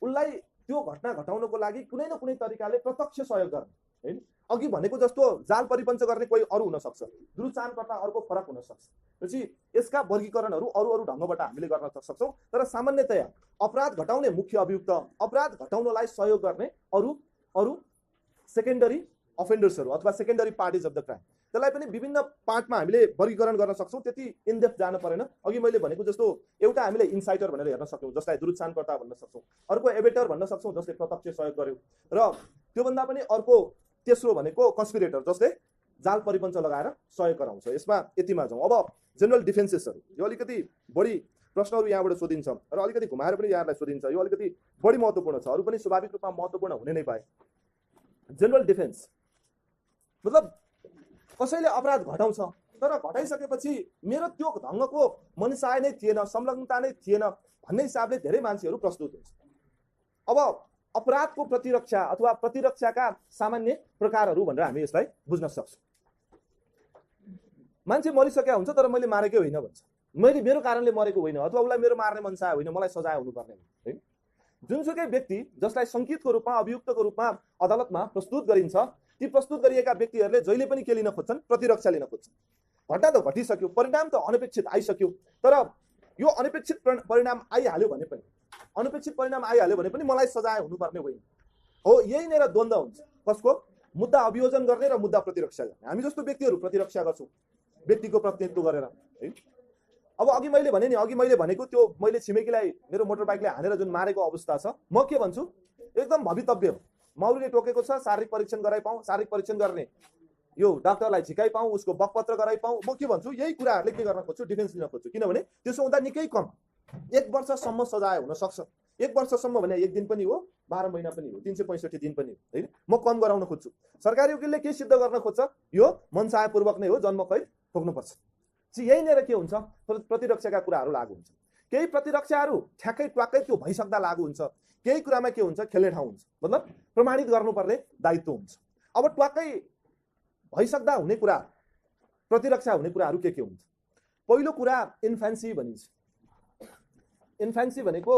उसलाई त्यो घटना घटाउनको लागि कुनै न कुनै तरिकाले प्रत्यक्ष सहयोग गर्ने हैन। अघि भनेको जस्तो जाल परिपञ्च गर्ने कोही अरू हुन सक्छ, दुरुत्साहनकर्ता अर्को फरक हुन सक्छ। त्यसपछि यसका वर्गीकरणहरू अरू ढङ्गबाट हामीले गर्न सक्छौँ। तर सामान्यतया अपराध घटाउने मुख्य अभियुक्त, अपराध घटाउनलाई सहयोग गर्ने अरू सेकेन्डरी अफेन्डर्सहरू अथवा secondary parties of the crime, त्यसलाई पनि विभिन्न पार्टमा हामीले वर्गीकरण गर्न सक्छौँ। त्यति इनडेप्थ जान परेन। अघि मैले भनेको जस्तो एउटा हामीले इन्साइटर भनेर हेर्न सक्छौँ, जसलाई दुरुत्साहनकर्ता भन्न सक्छौँ। अर्को एबेटर भन्न सक्छौँ, जसले प्रत्यक्ष सहयोग गर्यो। र त्योभन्दा पनि अर्को तेस्रो भनेको कन्स्पिरेटर, जसले जाल परिपञ्च लगाएर सहयोग गराउँछ। यसमा यतिमा जाउँ। अब जेनरल डिफेन्सेसहरू, यो अलिकति बढी प्रश्नहरू यहाँबाट सोधिन्छ र अलिकति घुमाएर पनि यहाँलाई सोधिन्छ। यो अलिकति बढी महत्त्वपूर्ण छ, अरू पनि स्वाभाविक रूपमा महत्त्वपूर्ण हुने नै पाए। जेनरल डिफेन्स मतलब कसैले अपराध घटाउँछ, तर घटाइसकेपछि मेरो त्यो ढङ्गको मनसाय नै थिएन, संलग्नता नै थिएन भन्ने हिसाबले धेरै मान्छेहरू प्रस्तुत हुन्छ। अब अपराधको प्रतिरक्षा अथवा प्रतिरक्षाका सामान्य प्रकारहरू भनेर हामी यसलाई बुझ्न सक्छौँ। मान्छे मरिसकेका हुन्छ तर मैले मारेकै होइन भन्छ, मैले मेरो कारणले मरेको होइन, अथवा उसलाई मेरो मार्ने मनसाय होइन, मलाई सजाय हुनुपर्ने होइन। जुनसुकै व्यक्ति जसलाई सङ्केतको रूपमा, अभियुक्तको रूपमा अदालतमा प्रस्तुत गरिन्छ, ती प्रस्तुत गरिएका व्यक्तिहरूले जहिले पनि के लिन खोज्छन्, प्रतिरक्षा लिन खोज्छन्। घटना त घटिसक्यो, परिणाम त अनपेक्षित आइसक्यो, तर यो अनपेक्षित परिणाम आइहाल्यो भने पनि, अनपेक्षित परिणाम आइहाल्यो भने पनि मलाई सजाय हुनुपर्ने होइन हो। यही नै द्वन्द्व हुन्छ, कसको? मुद्दा अभियोजन गर्ने र मुद्दा प्रतिरक्षा गर्ने। हामी जस्तो व्यक्तिहरू प्रतिरक्षा गर्छौँ, व्यक्तिको प्रतिनिधित्व गरेर है। अब अघि मैले भने नि, अघि मैले भनेको त्यो मैले छिमेकीलाई मेरो मोटरबाइकले हानेर जुन मारेको अवस्था छ, म के भन्छु, एकदम भवितव्य हो। मौरीले टोकेको छ, शारीरिक परीक्षण गराइपाउँ, शारीरिक परीक्षण गर्ने यो डाक्टरलाई झिकाइ पाऊँ, उसको बकपत्र गराइपाउँ। म के भन्छु, यही कुराहरूले के गर्न खोज्छु, डिफेन्स लिन खोज्छु। किनभने त्यसो हुँदा निकै कम 1 वर्षसम्म सजाय हुन सक्छ। 1 वर्षसम्म भने 1 दिन पनि हो, 12 महिना पनि हो, 365 दिन पनि हो हैन। म कम गराउन खोज्छु। सरकारी वकिलले के सिद्ध गर्न खोज्छ, यो मनसायपूर्वक नै हो, जन्म कैद भोग्नुपर्छ। यही नै के हुन्छ, प्रतिरक्षाका कुराहरू लागू हुन्छ। केही प्रतिरक्षाहरू ठ्याक्कै ट्वाक्कै त्यो भइसक्दा लागू हुन्छ, केही कुरामा के हुन्छ, खेल्ने ठाउँ हुन्छ, मतलब प्रमाणित गर्नुपर्ने दायित्व हुन्छ। अब ट्वाक्कै भइसक्दा हुने कुरा, प्रतिरक्षा हुने कुराहरू के हुन्छ? पहिलो कुरा इन्फेन्सी भनिन्छ। इन्फेन्सी भनेको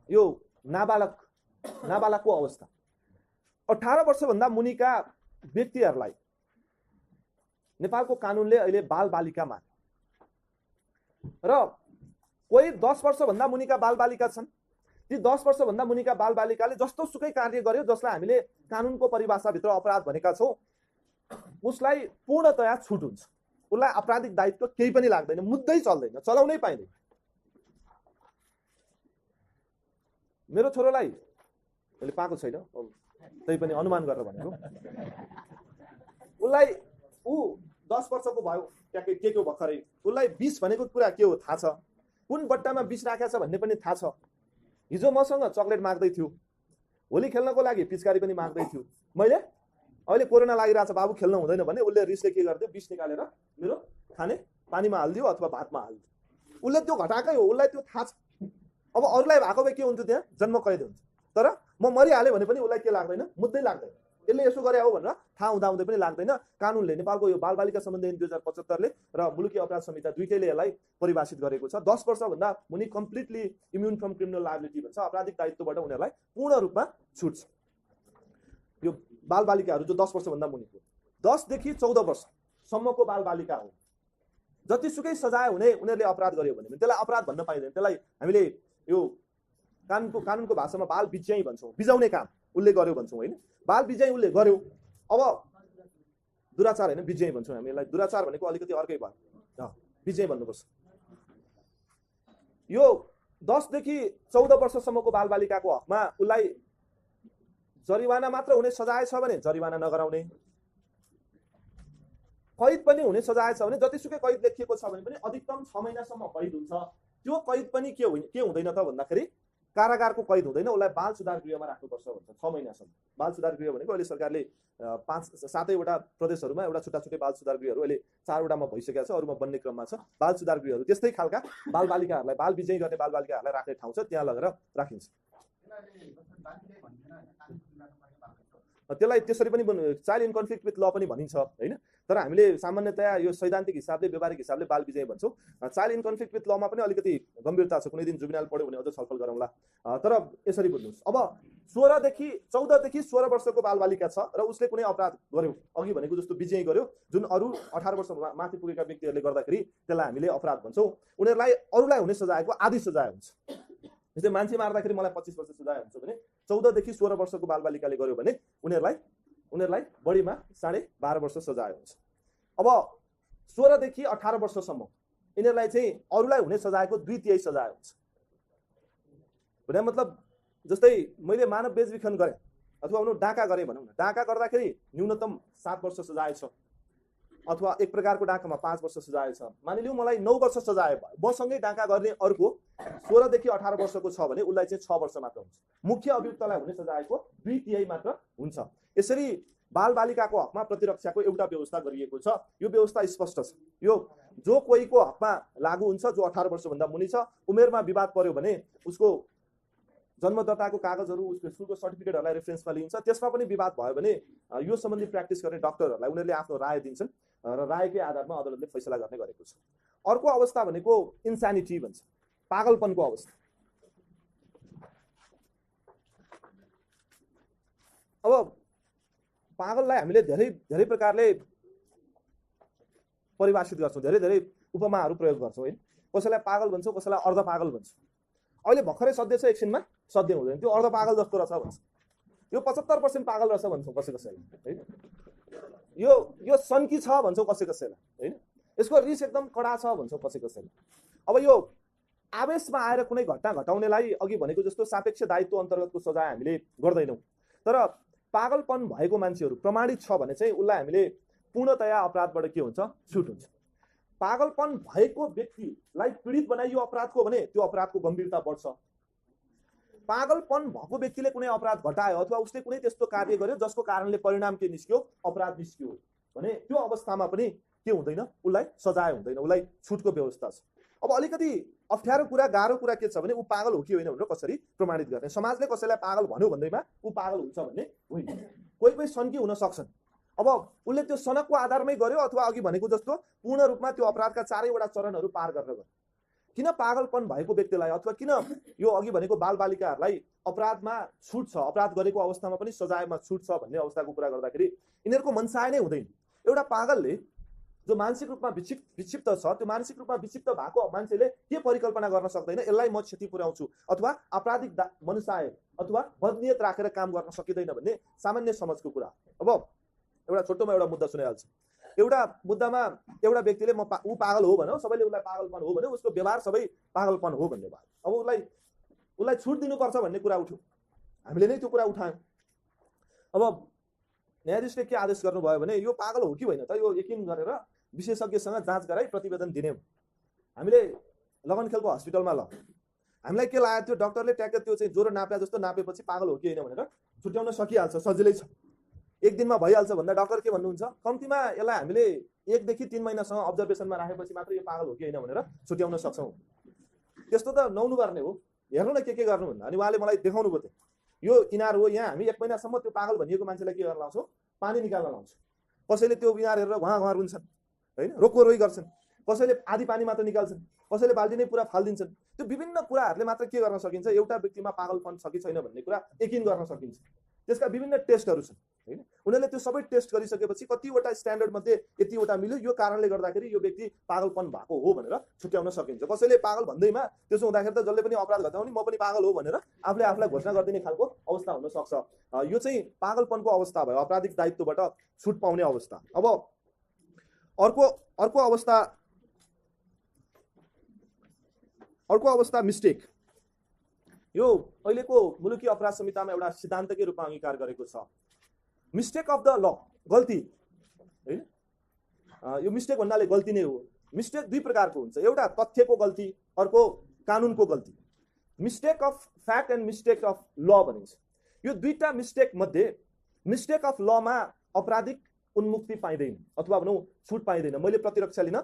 यो नाबालकको अवस्था। 18 वर्षभन्दा मुनिका व्यक्तिहरूलाई नेपालको कानुनले अहिले बालबालिका माने र कोही 10 वर्षभन्दा मुनिका बालबालिका छन्। ती 10 वर्षभन्दा मुनिका बालबालिकाले जस्तो सुकै कार्य गर्यो, जसलाई हामीले कानुनको परिभाषाभित्र अपराध भनेका छौँ, उसलाई पूर्णतया छुट हुन्छ। उसलाई आपराधिक दायित्व केही पनि लाग्दैन, मुद्दै चल्दैन, चलाउनै पाइँदैन। मेरो छोरोलाई मैले पाएको छैन, त्यही पनि अनुमान गरेर भनेको, उसलाई 10 वर्षको भयो, ट्याक्कै के हो भर्खरै, उसलाई 20 भनेको कुरा के हो थाहा छ, कुन बट्टामा 20 राखेको छ भन्ने पनि थाहा छ। हिजो मसँग चक्लेट माग्दै थियो, होली खेल्नको लागि पिचकारी पनि माग्दै थियो। मैले अहिले कोरोना लागिरहेछ बाबु खेल्न हुँदैन भने उसले रिसले के गरिदियो, 20 निकालेर मेरो खाने पानीमा हालिदियो अथवा भातमा हालिदियो। उसले त्यो घटाएकै हो, उसलाई त्यो थाहा छ। अब अरूलाई भएको भए के हुन्थ्यो, त्यहाँ जन्म कैद हुन्छ। तर म मरिहालेँ भने पनि उसलाई के लाग्दैन, मुद्दै लाग्दैन। यसले यसो गरे हो भनेर थाहा हुँदाहुँदै पनि लाग्दैन। कानुनले, नेपालको यो बालबालिका सम्बन्धी ऐन 2075ले र मुलुकी अपराध संहिता दुईटैले यसलाई परिभाषित गरेको छ। 10 वर्षभन्दा मुनि completely immune from criminal liability भन्छ, अपराधिक दायित्वबाट उनीहरूलाई पूर्ण रूपमा छुट छ। यो बालबालिकाहरू जो 10 वर्षभन्दा मुनिको, 10 देखि 14 वर्षसम्मको बालबालिका हो, जतिसुकै सजाय हुने उनीहरूले अपराध गर्यो भने त्यसलाई अपराध भन्न पाइँदैन। त्यसलाई हामीले यो कानुनको भाषामा बाल बिज्याइ भन्छौँ, बिजाउने काम उसले गर्यो भन्छौँ होइन। बाल बिज्याइ उसले गर्यो, अब दुराचार होइन, बिज्याइ भन्छौँ हामी यसलाई। दुराचार भनेको अलिकति अर्कै भयो, बिज्याइ भन्नुपर्छ। यो 10 देखि 14 वर्षसम्मको बालबालिकाको हकमा उसलाई जरिवाना मात्र हुने सजाय छ भने जरिवाना नगराउने, कैद पनि हुने सजाय छ भने, जतिसुकै कैद लेखिएको छ भने पनि अधिकतम 6 महिनासम्म कैद हुन्छ। त्यो कैद पनि के हुँदैन त भन्दाखेरि कारागारको कैद हुँदैन, उसलाई बाल सुधार गृहमा राख्नुपर्छ भन्छ 6 महिनासम्म। बाल सुधार गृह भनेको अहिले सरकारले 5-7वटा प्रदेशहरूमा एउटा छुट्टा छुट्टै बाल सुधार गृहहरू अहिले 4वटामा भइसकेको छ, अरूमा बन्ने क्रममा छ। बाल सुधार गृहहरू त्यस्तै खालका बालबालिकाहरूलाई बाल विजय गर्ने बालबालिकाहरूलाई राख्ने ठाउँ छ, त्यहाँ लगेर राखिन्छ। त्यसलाई त्यसरी पनि चाइल्ड इन कन्फ्लिक्ट विथ ल पनि भनिन्छ हैन, तर हामीले सामान्यतया यो सैद्धान्तिक हिसाबले व्यवहारिक हिसाबले बाल विजय भन्छौँ। चाइल्ड इन कन्फ्लिक्ट विथ लमा पनि अलिकति गम्भीरता छ, कुनै दिन जुबिनाल पढ्यो भने अझ छलफल गरौँला। तर यसरी बुझ्नुहोस्, अब 14 वर्षको बालबालिका छ र उसले कुनै अपराध गर्यो, अघि भनेको जस्तो विजय गर्यो, जुन अरू 18 वर्ष माथि पुगेका व्यक्तिहरूले गर्दाखेरि त्यसलाई हामीले अपराध भन्छौँ। उनीहरूलाई अरूलाई हुने सजायको आधी सजाय हुन्छ। जस्तै मान्छे मार्दाखेरि मलाई 25 वर्ष सजाय हुन्छ भने 14 देखि 16 वर्षको बालबालिकाले गर्यो भने उनीहरूलाई बढीमा 12.5 वर्ष सजाय हुन्छ। अब 16 देखि 18 वर्षसम्म यिनीहरूलाई चाहिँ अरूलाई हुने सजायको 2/3 सजाय हुन्छ। भने मतलब जस्तै मैले मानव बेचबिखन गरेँ अथवा डाका गरेँ भनौँ न, डाका गर्दाखेरि न्यूनतम 7 वर्ष सजाय छ, अथवा एक प्रकारको डाकामा 5 वर्ष सजाय छ। मानिलिउँ मलाई 9 वर्ष सजाय भयो, मसँगै डाका गर्ने अर्को 16 देखि 18 वर्षको छ भने उसलाई चाहिँ 6 वर्ष मात्र हुन्छ। मुख्य अभियुक्तलाई हुने सजायको 2/3 मात्र हुन्छ। यसरी बालबालिकाको हकमा प्रतिरक्षाको एउटा व्यवस्था गरिएको छ। यो व्यवस्था स्पष्ट छ। यो जो कोहीको हकमा लागू हुन्छ जो 18 वर्षभन्दा मुनि छ, उमेरमा विवाद पर्यो भने उसको जन्मदत्ताको कागजहरू, उसको स्कुलको सर्टिफिकेटहरूलाई रेफरेन्समा लिइन्छ। त्यसमा पनि विवाद भयो भने यो सम्बन्धी प्र्याक्टिस गर्ने डाक्टरहरूलाई उनीहरूले आफ्नो राय दिन्छन् र रायकै आधारमा अदालतले फैसला गर्ने गरेको छ। अर्को अवस्था भनेको इन्सानिटी भन्छ, पागलपनको अवस्था। अब पागललाई हामीले धेरै धेरै प्रकारले परिभाषित गर्छौँ, धेरै धेरै उपमाहरू प्रयोग गर्छौँ हैन। कसैलाई पागल भन्छौँ, कसैलाई अर्ध पागल भन्छौँ। अहिले भर्खरै सध्य छ, एकछिनमा सध्य हुँदैन, त्यो अर्ध पागल जस्तो रहेछ भन्छ। यो 75% पागल रहेछ भन्छौँ कसैलाई हैन। यो सन्की छ भन्छौँ कसैलाई हैन। यसको रिस एकदम कडा छ भन्छौँ कसैलाई। अब यो आवेशमा आएर कुनै घटना घटाउनेलाई अघि भनेको जस्तो सापेक्ष दायित्व अन्तर्गतको सजाय हामीले गर्दैनौँ। तर पागलपन भएको मान्छेहरू प्रमाणित छ भने चाहिँ उसलाई हामीले पूर्णतया अपराधबाट के हुन्छ, छुट हुन्छ। पागलपन भएको व्यक्तिलाई पीडित बनाइयो अपराधको भने त्यो अपराधको गम्भीरता बढ्छ। पागलपन भएको व्यक्तिले कुनै अपराध घटायो अथवा उसले कुनै त्यस्तो कार्य गर्यो जसको कारणले परिणाम के निस्क्यो, अपराध निस्क्यो भने त्यो अवस्थामा पनि के हुँदैन, उसलाई सजाय हुँदैन, उसलाई छुटको व्यवस्था छ। अब अलिकति अप्ठ्यारो कुरा, गाह्रो कुरा के छ भने ऊ पागल हो कि होइन भनेर कसरी प्रमाणित गर्ने। समाजले कसैलाई पागल भन्यो भन्दैमा ऊ पागल हुन्छ भन्ने होइन। कोही सन्की हुन सक्छन्। अब उसले त्यो सनकको आधारमै गर्यो अथवा अघि भनेको जस्तो पूर्ण रूपमा त्यो अपराधका 4वटा चरणहरू पार गरेर गर्यो। किन पागलपन भएको व्यक्तिलाई अथवा किन यो अघि भनेको बालबालिकाहरूलाई अपराधमा छुट छ, अपराध गरेको अवस्थामा पनि सजायमा छुट छ भन्ने अवस्थाको कुरा गर्दाखेरि यिनीहरूको मनसाय नै हुँदैन। एउटा पागलले जो मानसिक रूपमा विक्षिप्त छ, त्यो मानसिक रूपमा विक्षिप्त भएको मान्छेले के परिकल्पना गर्न सक्दैन, यसलाई म क्षति पुर्याउँछु अथवा आपराधिक मनसाय अथवा बदनियत राखेर काम गर्न सकिँदैन भन्ने सामान्य समझको कुरा। अब एउटा छोटोमा एउटा मुद्दा सुनाइहाल्छु। एउटा मुद्दामा एउटा व्यक्तिले ऊ पागल हो भन्यो, सबैले उसलाई पागलपन हो भन्यो, उसको व्यवहार सबै पागलपन हो भन्ने भयो। अब उसलाई छुट दिनुपर्छ भन्ने कुरा उठ्यो, हामीले नै त्यो कुरा उठायौँ। अब न्यायाधीशले के आदेश गर्नुभयो भने यो पागल हो कि होइन त यो यकिन गरेर विशेषज्ञसँग जाँच गराई प्रतिवेदन दिने। हामीले लगनखेलको हस्पिटलमा ल हामीलाई के लाग्यो, त्यो डाक्टरले ट्याक्क त्यो चाहिँ ज्वरो नाप्या जस्तो नापेपछि पागल हो कि होइन भनेर छुट्याउन सकिहाल्छ, सजिलै छ, एक दिनमा भइहाल्छ भन्दा डाक्टर के भन्नुहुन्छ, कम्तीमा यसलाई हामीले 1 देखि 3 महिनासम्म अब्जर्भेसनमा राखेपछि मात्र यो पागल हो कि होइन भनेर छुट्याउन सक्छौँ। त्यस्तो त नहुनु पर्ने हो। हेर्नु न के गर्नु भन्दा अनि उहाँले मलाई देखाउनु भयो, यो इनार हो, यहाँ हामी 1 महिनासम्म त्यो पागल भनिएको मान्छेलाई के गर्न लाउँछौँ, पानी निकाल्न लाउँछौँ। कसैले त्यो इनार हेरेर उहाँ रुन्छन् हैन, रोकोरोई गर्छन्, कसैले आधी पानी मात्र निकाल्छन्, कसैले बाल्टी नै पुरा फाल्दिन्छन्। त्यो विभिन्न कुराहरूले मात्र के गर्न सकिन्छ, एउटा व्यक्तिमा पागलपन छ कि छैन भन्ने कुरा यकिन गर्न सकिन्छ। त्यसका विभिन्न टेस्टहरू छन् हैन। उनीहरूले त्यो सबै टेस्ट गरिसकेपछि कतिवटा स्ट्यान्डर्ड मध्ये यतिवटा मिल्यो, यो कारणले गर्दाखेरि यो व्यक्ति पागलपन भएको हो भनेर छुट्याउन सकिन्छ। कसैले पागल भन्दैमा त्यसो हुँदाखेरि त जसले पनि अपराध घटाउने म पनि पागल हो भनेर आफूले आफूलाई घोषणा गरिदिने खालको अवस्था हुन सक्छ। यो चाहिँ पागलपनको अवस्था भयो, आपराधिक दायित्वबाट छुट पाउने अवस्था। अब अर्को अवस्था मिस्टेक। यो अहिलेको मुलुकी अपराध संहितामा एउटा सिद्धान्तकै रूपमा अंगीकार गरेको छ। मिस्टेक अफ द ल, गल्ती हैन। यो मिस्टेक भन्नाले गल्ती नै हो। मिस्टेक 2 प्रकारको हुन्छ, एउटा तथ्यको गल्ती, अर्को कानुनको गल्ती, mistake of fact and mistake of ल भनिन्छ। यो दुईटा मिस्टेक मध्ये मिस्टेक अफ लमा अपराधिक उन्मुक्ति पाइँदैन अथवा भनौँ छुट पाइँदैन, मैले प्रतिरक्षा लिन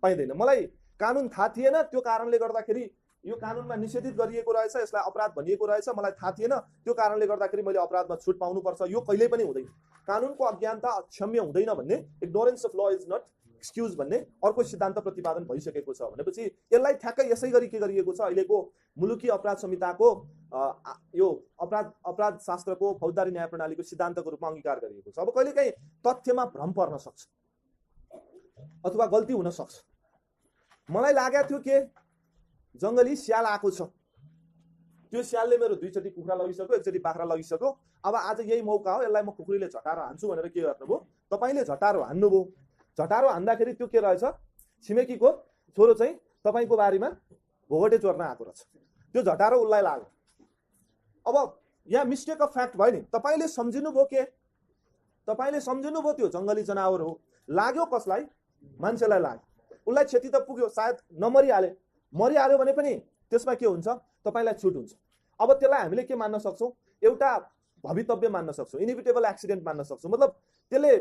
पाइँदैन। मलाई कानुन थाहा थिएन, त्यो कारणले गर्दाखेरि यो कानुनमा निषेधित गरिएको रहेछ, यसलाई अपराध भनिएको रहेछ, मलाई थाहा थिएन, त्यो कारणले गर्दाखेरि मैले अपराधमा छुट पाउनुपर्छ, यो कहिल्यै पनि हुँदैन। कानुनको अज्ञानता अक्षम्य हुँदैन भन्ने, इग्नोरेन्स अफ ल इज नट एक्सक्युज भन्ने अर्को सिद्धान्त प्रतिपादन भइसकेको छ भनेपछि यसलाई ठ्याक्कै यसै गरी के गरिएको छ, अहिलेको मुलुकी अपराध संहिताको यो अपराध शास्त्रको फौजदारी न्याय प्रणालीको सिद्धान्तको रूपमा अंगीकार गरिएको छ। अब कहिलेकाहीँ तथ्यमा भ्रम पर्न सक्छ अथवा गल्ती हुन सक्छ। मलाई लागेको थियो के जंगली स्याल आएको छ, त्यो स्यालले मेरो दुईचोटि कुखुरा लगिसक्यो, एकचोटि बाख्रा लगिसक्यो, अब आज यही मौका हो, यसलाई म खुकुरीले झटारो हान्छु भनेर के गर्नुभयो, तपाईले झटारो हान्नुभयो। झटारो हान्दाखेरि त्यो के रहेछ, छिमेकीको छोरो चाहिँ तपाईको बारीमा भोगटे चोर्न आएको रहेछ, त्यो झटारो उसलाई लाग्यो। अब यहाँ मिस्टेक अफ फ्याक्ट भयो नि, तपाईले सम्झिनुभयो के, तपाईले सम्झिनुभयो त्यो जंगली जनावर हो, लाग्यो कसलाई, मान्छेलाई लाग्यो, उसलाई क्षति त पुग्यो, सायद नमरिहाले, मरिहाल्यो भने पनि त्यसमा के हुन्छ, तपाईलाई छुट हुन्छ। अब त्यसलाई हामीले के मान्न सक्छौं, एउटा भवितव्य मान्न सक्छौं, इनिभिटेबल एक्सिडेन्ट मान्न सक्छौं। मतलब त्यसले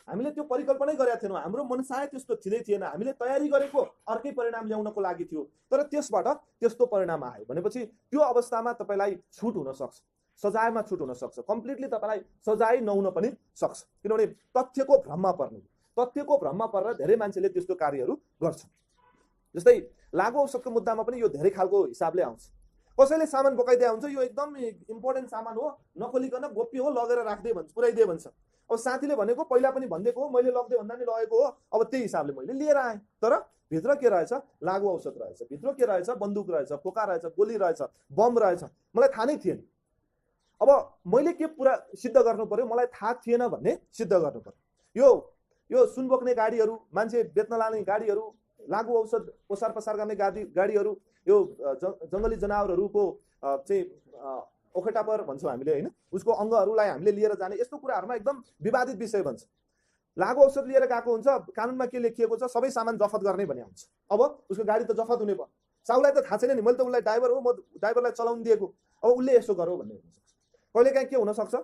हामीले त्यो परिकल्पनै गरेका थिएनौँ, हाम्रो मनसाय त्यस्तो थिँदै थिएन, हामीले तयारी गरेको अर्कै परिणाम ल्याउनको लागि थियो, तर त्यसबाट त्यस्तो परिणाम आयो भनेपछि त्यो अवस्थामा तपाईलाई छुट हुन सक्छ, सजायमा छुट हुन सक्छ, कम्प्लिटली तपाईलाई सजाय नहुन पनि सक्छ, किनभने तथ्यको भ्रममा पर्नु, तथ्यको भ्रममा परेर धेरै मान्छेले त्यस्तो कार्यहरू गर्छ। जस्तै लागु औषधको मुद्दामा पनि यो धेरै खालको हिसाबले आउँछ। कसैले सामान बोकाइदिया हुन्छ, यो एकदम इम्पोर्टेन्ट सामान हो, नखोलिकन गोप्य हो, लगेर राख्दै भन्छ, पुर्याइदिए भन्छ। अब साथीले भनेको पहिला पनि भनिदिएको हो, मैले लग्दै भन्दा नि लगेको हो, अब त्यही हिसाबले मैले लिएर आएँ, तर भित्र के रहेछ, लागु औषध रहेछ, भित्र के रहेछ, बन्दुक रहेछ, फोका रहेछ, गोली रहेछ, बम रहेछ, मलाई थाहा नै थिएन। अब मैले के पुरा सिद्ध गर्नु पर्यो, मलाई थाहा थिएन भन्ने सिद्ध गर्नु पर्यो। यो सुन बोक्ने गाडीहरू, मान्छे बेच्न लाने गाडीहरू, लागु औषध ओसार पसार गर्ने गाडीहरू, यो जंगली जनावरहरूको चाहिँ ओखेटा पर भन्छौँ हामीले हैन, उसको अङ्गहरूलाई हामीले लिएर जाने, यस्तो कुराहरूमा एकदम विवादित विषय भन्छ। लागु औषध लिएर गएको हुन्छ, कानुनमा के लेखिएको छ, सबै सामान जफत गर्ने भन्ने हुन्छ। अब उसको गाडी त जफत हुने भयो, साउलाई त थाहा छैन नि, मैले त उसलाई ड्राइभर हो, म ड्राइभरलाई चलाउन दिएको, अब उसले यसो गरौ भन्ने हुन सक्छ। कहिलेकाहीँ के हुन सक्छ,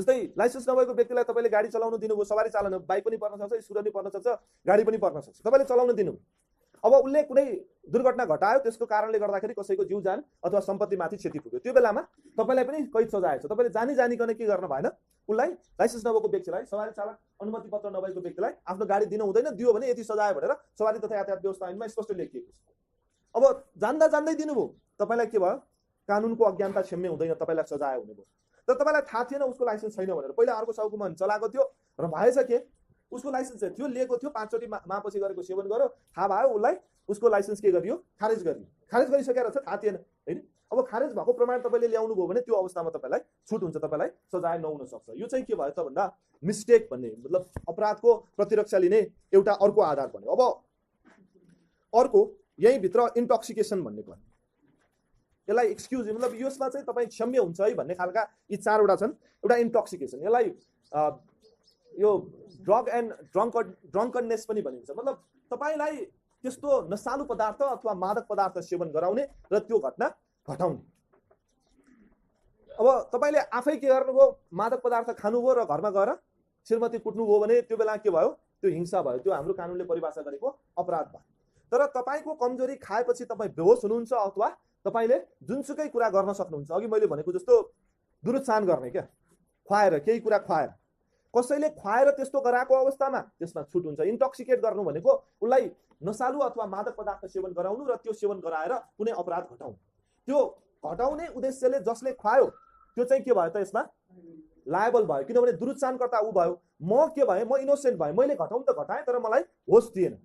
जस्तै लाइसेन्स नभएको व्यक्तिलाई तपाईले गाडी चलाउन दिनुभयो, सवारी चालन, बाइक पनि पर्न सक्छ, स्कुटर पनि पर्न सक्छ, गाडी पनि पर्न सक्छ, तपाईले चलाउन दिनुभयो। अब उसले कुनै दुर्घटना घटायो, त्यसको कारणले गर्दाखेरि कसैको जीव जान अथवा सम्पत्तिमाथि क्षति पुग्यो, त्यो बेलामा तपाईलाई पनि कैद सजाय छ। तपाईले जानिकन के गर्न भएन, उसलाई लाइसेन्स नभएको व्यक्तिलाई, सवारी चालक अनुमति पत्र नभएको व्यक्तिलाई आफ्नो गाडी दिन हुँदैन, दियो भने यति सजाय भनेर सवारी तथा यातायात व्यवस्था ऐनमा स्पष्ट लेखिएको छ। अब जान्दै दिनुभयो, तपाईलाई के भयो, कानुनको अज्ञानता क्षम्य हुँदैन, तपाईलाई सजाय हुने भयो। तर तपाईलाई थाहा थिएन उसको लाइसेन्स छैन भनेर, पहिला अर्को साउकोमा चलाएको थियो र भएछ के, उसको लाइसेन्स थियो, लिएको थियो, 5 चोटि मापछि गरेको सेवन गर्यो, थाहा भयो उसलाई, उसको लाइसेन्स के गरियो, खारेज गरियो, खारेज गरिसकेर छ, थाहा थिएन हैन। अब खारेज भएको प्रमाण तपाईले ल्याउनु भयो भने त्यो अवस्थामा तपाईलाई छुट हुन्छ, तपाईलाई सजाय नहुन सक्छ। यो चाहिँ के भयो त भन्दा मिस्टेक भन्ने, मतलब अपराधको प्रतिरक्षा लिने एउटा अर्को आधार बन्यो। अब अर्को यही भित्र इन्टोक्सिकेसन भन्ने भयो, यसलाई एक्सक्युज, मतलब यसमा चाहिँ तपाईँ क्षम्य हुन्छ है भन्ने खालका यी 4वटा छन्। एउटा इन्टोक्सिकेसन, यसलाई यो ड्रग एन्ड ड्रङ्कननेस पनि भनिन्छ, मतलब तपाईलाई त्यस्तो नशालु पदार्थ अथवा मादक पदार्थ सेवन गराउने र त्यो घटना घटाउने। अब तपाईले आफै के गर्नुभयो, मादक पदार्थ खानुभयो र घरमा गएर श्रीमती कुट्नुभयो भने त्यो बेला के भयो, त्यो हिंसा भयो, त्यो हाम्रो कानुनले परिभाषा गरेको अपराध भयो। तर तपाईको कमजोरी खाएपछि तपाईँ बेहोस हुनुहुन्छ अथवा तपाईले जुनसुकै कुरा गर्न सक्नुहुन्छ, अघि मैले भनेको जस्तो दुरुत्सान गर्ने, क्या खुवाएर, केही कुरा खुवाएर, कसैले खुवाएर त्यस्तो गराएको अवस्थामा त्यसमा छुट हुन्छ। इन्टोक्सिकेट गर्नु भनेको उसलाई नशालु अथवा मादक पदार्थ सेवन गराउनु र त्यो सेवन गराएर कुनै अपराध घटाउनु। त्यो घटाउने उद्देश्यले जसले खुवायो त्यो चाहिँ के भयो त, यसमा लायबल भयो, किनभने दुरुत्सानकर्ता ऊ भयो, म के भएँ, म इनोसेन्ट भएँ, मैले घटाउनु त घटाएँ तर मलाई होस दिएन।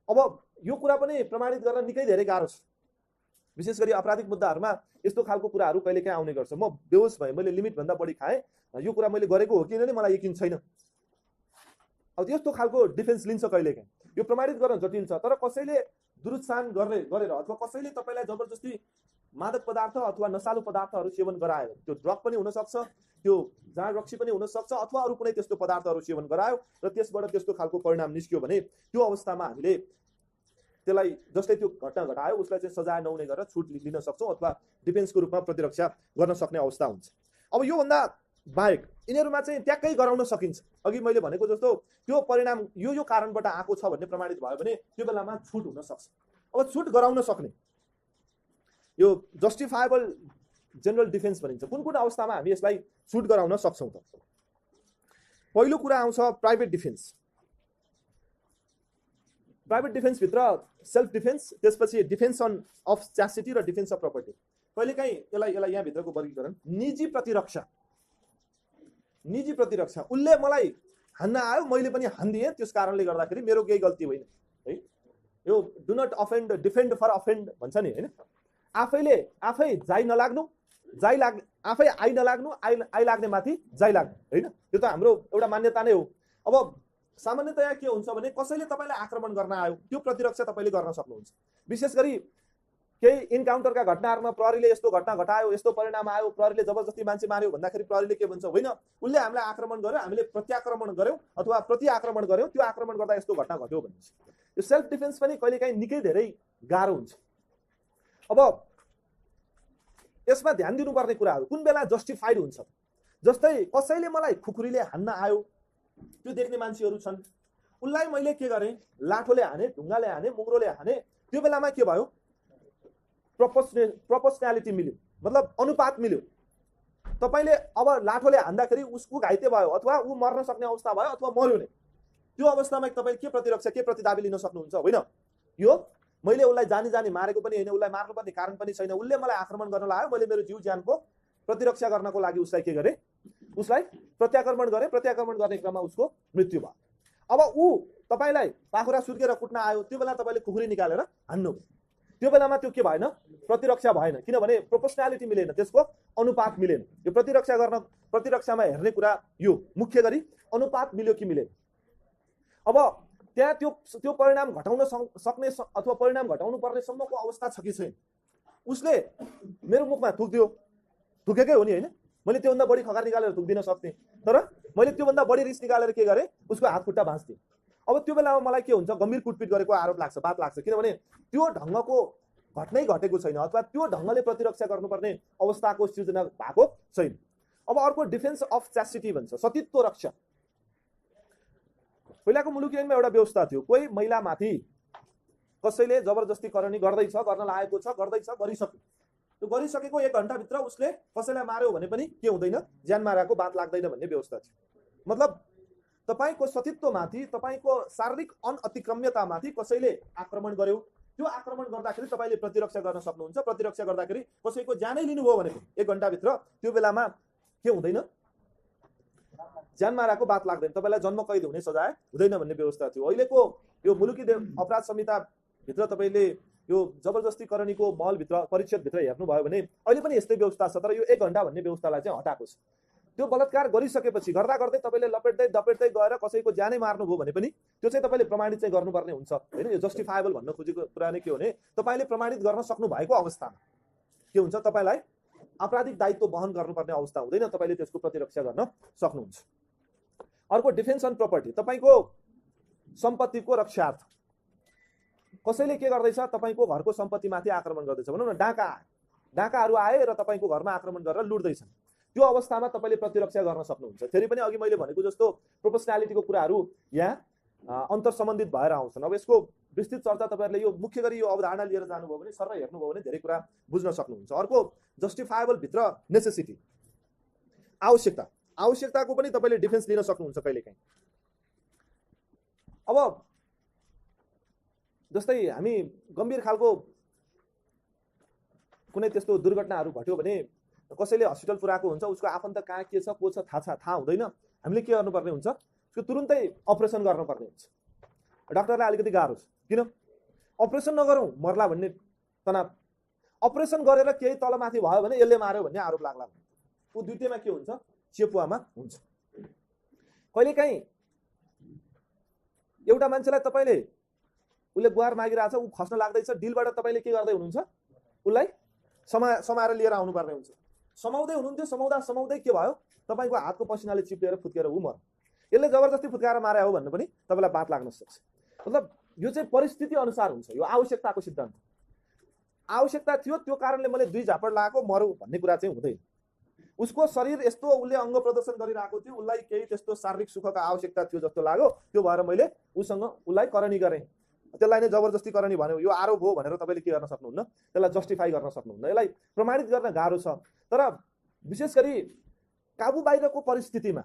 अब यो कुरा पनि प्रमाणित गर्न निकै धेरै गाह्रो छ, विशेष गरी आपराधिक मुद्दाहरूमा यस्तो खालको कुराहरू कहिलेकाहीँ आउने गर्छ। म बेहोस भएँ, मैले लिमिट भन्दा बढी खाएँ, यो कुरा मैले गरेको हो किनभने मलाई यकिन छैन। अब यस्तो खालको डिफेन्स लिन्छ कहिलेकाहीँ, यो प्रमाणित गर्न जटिल छ। तर कसैले दुरुत्सान गरेर अथवा कसैले तपाईलाई जबरजस्ती मादक पदार्थ अथवा नशालु पदार्थहरू सेवन गरायो, त्यो ड्रग पनि हुन सक्छ, त्यो जाँड रक्सी पनि हुन सक्छ, अथवा अरू कुनै त्यस्तो पदार्थहरू सेवन गरायो र त्यसबाट त्यस्तो खालको परिणाम निस्क्यो भने त्यो अवस्थामा हामीले त्यसलाई जसले त्यो घटना घटायो उसलाई चाहिँ सजाय नहुने गरेर छुट लिन सक्छौँ अथवा डिफेन्सको रूपमा प्रतिरक्षा गर्न सक्ने अवस्था हुन्छ। अब योभन्दा बाहेक यिनीहरूमा चाहिँ ट्याक्कै गराउन सकिन्छ। अघि मैले भनेको जस्तो त्यो परिणाम यो कारणबाट आएको छ भन्ने प्रमाणित भयो भने त्यो बेलामा छुट हुन सक्छ। अब छुट गराउन सक्ने यो जस्टिफाएबल जेनरल डिफेन्स भनिन्छ। कुन कुन अवस्थामा हामी यसलाई छुट गराउन सक्छौँ त? पहिलो कुरा आउँछ प्राइभेट डिफेन्स। प्राइभेट डिफेन्स भित्र सेल्फ डिफेन्स, त्यसपछि डिफेन्स अफ च्यासिटी र डिफेन्स अफ प्रपर्टी। कहिलेकाहीँ यसलाई यहाँ भित्रको वर्गीकरण निजी प्रतिरक्षा। निजी प्रतिरक्षा, उसले मलाई हान्न आयो मैले पनि हान्दिएँ, त्यस कारणले गर्दाखेरि मेरो केही गल्ती होइन है। यो do not offend defend for offend भन्छ नि हैन। आफै जाइ नलाग्नु, आफै आइ नलाग्नु, आइ लाग्ने माथि जाइ लाग्नु हैन। यो त हाम्रो एउटा मान्यता नै हो। अब सामान्यतया के हुन्छ भने कसैले तपाईलाई आक्रमण गर्न आयो, त्यो प्रतिरक्षा तपाईले गर्न सक्नुहुन्छ। विशेष गरी केही इन्काउन्टरका घटनाहरूमा प्रहरीले यस्तो घटना घटायो, यस्तो परिणाम आयो, प्रहरीले जबरजस्ती मान्छे मार्यो भन्दाखेरि प्रहरीले के भन्छ, होइन उसले हामीलाई आक्रमण गर्यो, हामीले प्रत्याक्रमण गर्यौं अथवा प्रतिआक्रमण गर्यौं, त्यो आक्रमण गर्दा यस्तो घटना घट्यो भन्छ। यो सेल्फ डिफेन्स पनि कहिलेकाहीँ निकै धेरै गाह्रो हुन्छ। अब यसमा ध्यान दिनुपर्ने कुराहरू कुन बेला जस्टिफाइड हुन्छ। जस्तै कसैले मलाई खुकुरीले हान्न आयो, त्यो देख्ने मान्छेहरू छन्, उनलाई मैले के गरेँ, लाठोले हाने, ढुङ्गाले हाने, मुङ्ग्रोले हाने, त्यो बेलामा के भयो, प्रोपोर्सनालिटी मिल्यो, मतलब अनुपात मिल्यो। तपाईले अब लाठोले हान्दाखेरि उसको घाइते भयो अथवा ऊ मर्न सक्ने अवस्था भयो अथवा मर्यो नै, त्यो अवस्थामा तपाईले के प्रतिरक्षा, के प्रतिदाबी लिन सक्नुहुन्छ? होइन, यो मैले उसलाई जानी मारेको पनि होइन, उसलाई मार्नुपर्ने कारण पनि छैन, उसले मलाई आक्रमण गर्न लाग्यो, मैले मेरो जीव ज्यानको प्रतिरक्षा गर्नको लागि उसलाई के गरेँ, उसलाई प्रत्याक्रमण गरेँ, प्रत्याक्रमण गर्ने क्रममा उसको मृत्यु भयो। अब ऊ तपाईलाई पाखुरा सुर्केर कुट्न आयो, त्यो बेला तपाईले खुकुरी निकालेर हान्नु, त्यो बेलामा त्यो के भएन, प्रतिरक्षा भएन, किनभने प्रोपोर्सनालिटी मिलेन, त्यसको अनुपात मिलेन। यो प्रतिरक्षामा हेर्ने कुरा यो मुख्य गरी अनुपात मिल्यो कि मिलेन। अब त्यहाँ त्यो परिणाम घटाउन सक्ने अथवा परिणाम घटाउनु पर्ने सम्मको अवस्था छ कि छैन। उसले मेरो मुखमा थुक्दियो, थुकेकै हो नि होइन, मैले त्योभन्दा बढी खकार निकालेर थुक्दिन सक्थेँ, तर मैले त्योभन्दा बढी रिस निकालेर के गरेँ, उसको हात खुट्टा भाँच्दिएँ। अब त्यो बेलामा मलाई के हुन्छ, गम्भीर कुटपिट गरेको आरोप लाग्छ, बात लाग्छ, किनभने त्यो ढङ्गको घटनै घटेको छैन अथवा त्यो ढङ्गले प्रतिरक्षा गर्नुपर्ने अवस्थाको सृजना भएको छैन। अब अर्को डिफेन्स अफ च्यासिटी भन्छ, सतीत्व रक्षा। पहिलाको मुलुक ऐनमा एउटा व्यवस्था थियो, कोही महिलामाथि कसैले जबरजस्ती करणी गर्दैछ, गर्न लागेको छ, गर्दैछ, गरिसक्यो, त्यो गरिसकेको 1 घण्टाभित्र उसले कसैलाई मार्यो भने पनि के हुँदैन, ज्यान माराको बात लाग्दैन भन्ने व्यवस्था थियो। मतलब तपाईको सतीत्वमाथि, तपाईको शारीरिक अनअतिक्रम्यतामाथि कसैले आक्रमण गर्यो, त्यो आक्रमण गर्दाखेरि तपाईले प्रतिरक्षा गर्न सक्नुहुन्छ। प्रतिरक्षा गर्दाखेरि कसैको ज्यानै लिनुभयो भने 1 घण्टाभित्र त्यो बेलामा के हुँदैन, ज्यान माराको बात लाग्दैन, तपाईलाई जन्म कैद हुने सजाय हुँदैन भन्ने व्यवस्था थियो। अहिलेको यो मुलुकी अपराध संहिता भित्र तपाईले यो जबरजस्ती करणीको महलभित्र परिच्छेदभित्र हेर्नुभयो भने अहिले पनि यस्तै व्यवस्था छ, तर यो 1 घण्टा भन्ने व्यवस्थालाई चाहिँ हटाएको छ। त्यो बलात्कार गरिसकेपछि गर्दा गर्दै तपाईले लपेट्दै दपेट्दै गएर कसैको ज्यानै मार्नुभयो भने पनि त्यो चाहिँ तपाईले प्रमाणित चाहिँ गर्नुपर्ने हुन्छ हैन। यो जस्टिफाएबल भन्न खोजेको कुरा नै के हो भने तपाईले प्रमाणित गर्न सक्नु भएको अवस्थामा के हुन्छ, तपाईलाई आपराधिक दायित्व वहन गर्नुपर्ने अवस्था हुँदैन, तपाईले त्यसको प्रतिरक्षा गर्न सक्नुहुन्छ। अर्को डिफेन्स अन प्रपर्टी, तपाईको सम्पत्तिको रक्षार्थ। कसैले के गर्दैछ, तपाईको घरको सम्पत्तिमाथि आक्रमण गर्दैछ, भनौँ न डाकाहरू आए र तपाईको घरमा आक्रमण गरेर लुट्दैछन्, त्यो अवस्थामा तपाईले प्रतिरक्षा गर्न सक्नुहुन्छ। फेरि पनि अघि मैले भनेको जस्तो प्रोपोर्सनालिटीको कुराहरू यहाँ अन्तर सम्बन्धित भएर आउँछन्। अब यसको विस्तृत चर्चा तपाईहरुले यो मुख्य गरी यो अवधारणा लिएर जानुभयो भने, सर हेर्नुभयो भने धेरै कुरा बुझ्न सक्नुहुन्छ। अर्को जस्टिफाएबल भित्र नेसेसिटी, आवश्यकताको पनि तपाईले डिफेन्स लिन सक्नुहुन्छ कहिलेकाहीँ। अब जस्तै हामी गम्भीर खालको कुनै त्यस्तो दुर्घटनाहरू घट्यो भने कसैले हस्पिटल पुर्याएको हुन्छ, उसको आफन्त कहाँ के छ, को छ थाहा हुँदैन, हामीले के गर्नुपर्ने हुन्छ, उसको तुरुन्तै अपरेसन गर्नुपर्ने हुन्छ। डाक्टरलाई अलिकति गाह्रो छ, किन अपरेसन नगरौँ मर्ला भन्ने तनाव, अपरेसन गरेर केही तलमाथि भयो भने यसले मार्यो भन्ने आरोप लाग्ला, ऊ द्वितीयमा के हुन्छ, चेपुवामा हुन्छ। कहिलेकाहीँ एउटा मान्छेलाई तपाईले उसले गुहार मागिरहेछ, ऊ खस्न लाग्दैछ, डिलबाट तपाईले के गर्दै हुनुहुन्छ, उसलाई समाएर लिएर आउनुपर्ने हुन्छ। समाउँदै हुनुहुन्थ्यो, समाउँदै के भयो, तपाईको हातको पसिनाले चिप्लेर फुत्केर ऊ मर्यो। यसले जबरजस्ती फुत्काएर मारे हो भन्ने पनि तपाईलाई बात लाग्न सक्छ। मतलब यो चाहिँ परिस्थिति अनुसार हुन्छ, यो आवश्यकताको सिद्धान्त। आवश्यकता थियो त्यो कारणले मैले 2 झापड लगाएको मरौ भन्ने कुरा चाहिँ हुँदैन। उसको शरीर यस्तो उसले अङ्ग प्रदर्शन गरिरहेको थियो, उसलाई केही त्यस्तो शारीरिक सुखको आवश्यकता थियो जस्तो लाग्यो, त्यो भएर मैले उसलाई करणी गरेँ। त्यसलाई नै जबरजस्ती करणी भन्यो, यो आरोप हो भनेर तपाईँले के गर्न सक्नुहुन्न, त्यसलाई जस्टिफाई गर्न सक्नुहुन्न, यसलाई प्रमाणित गर्न गाह्रो छ। तर विशेष गरी काबु बाहिरको परिस्थितिमा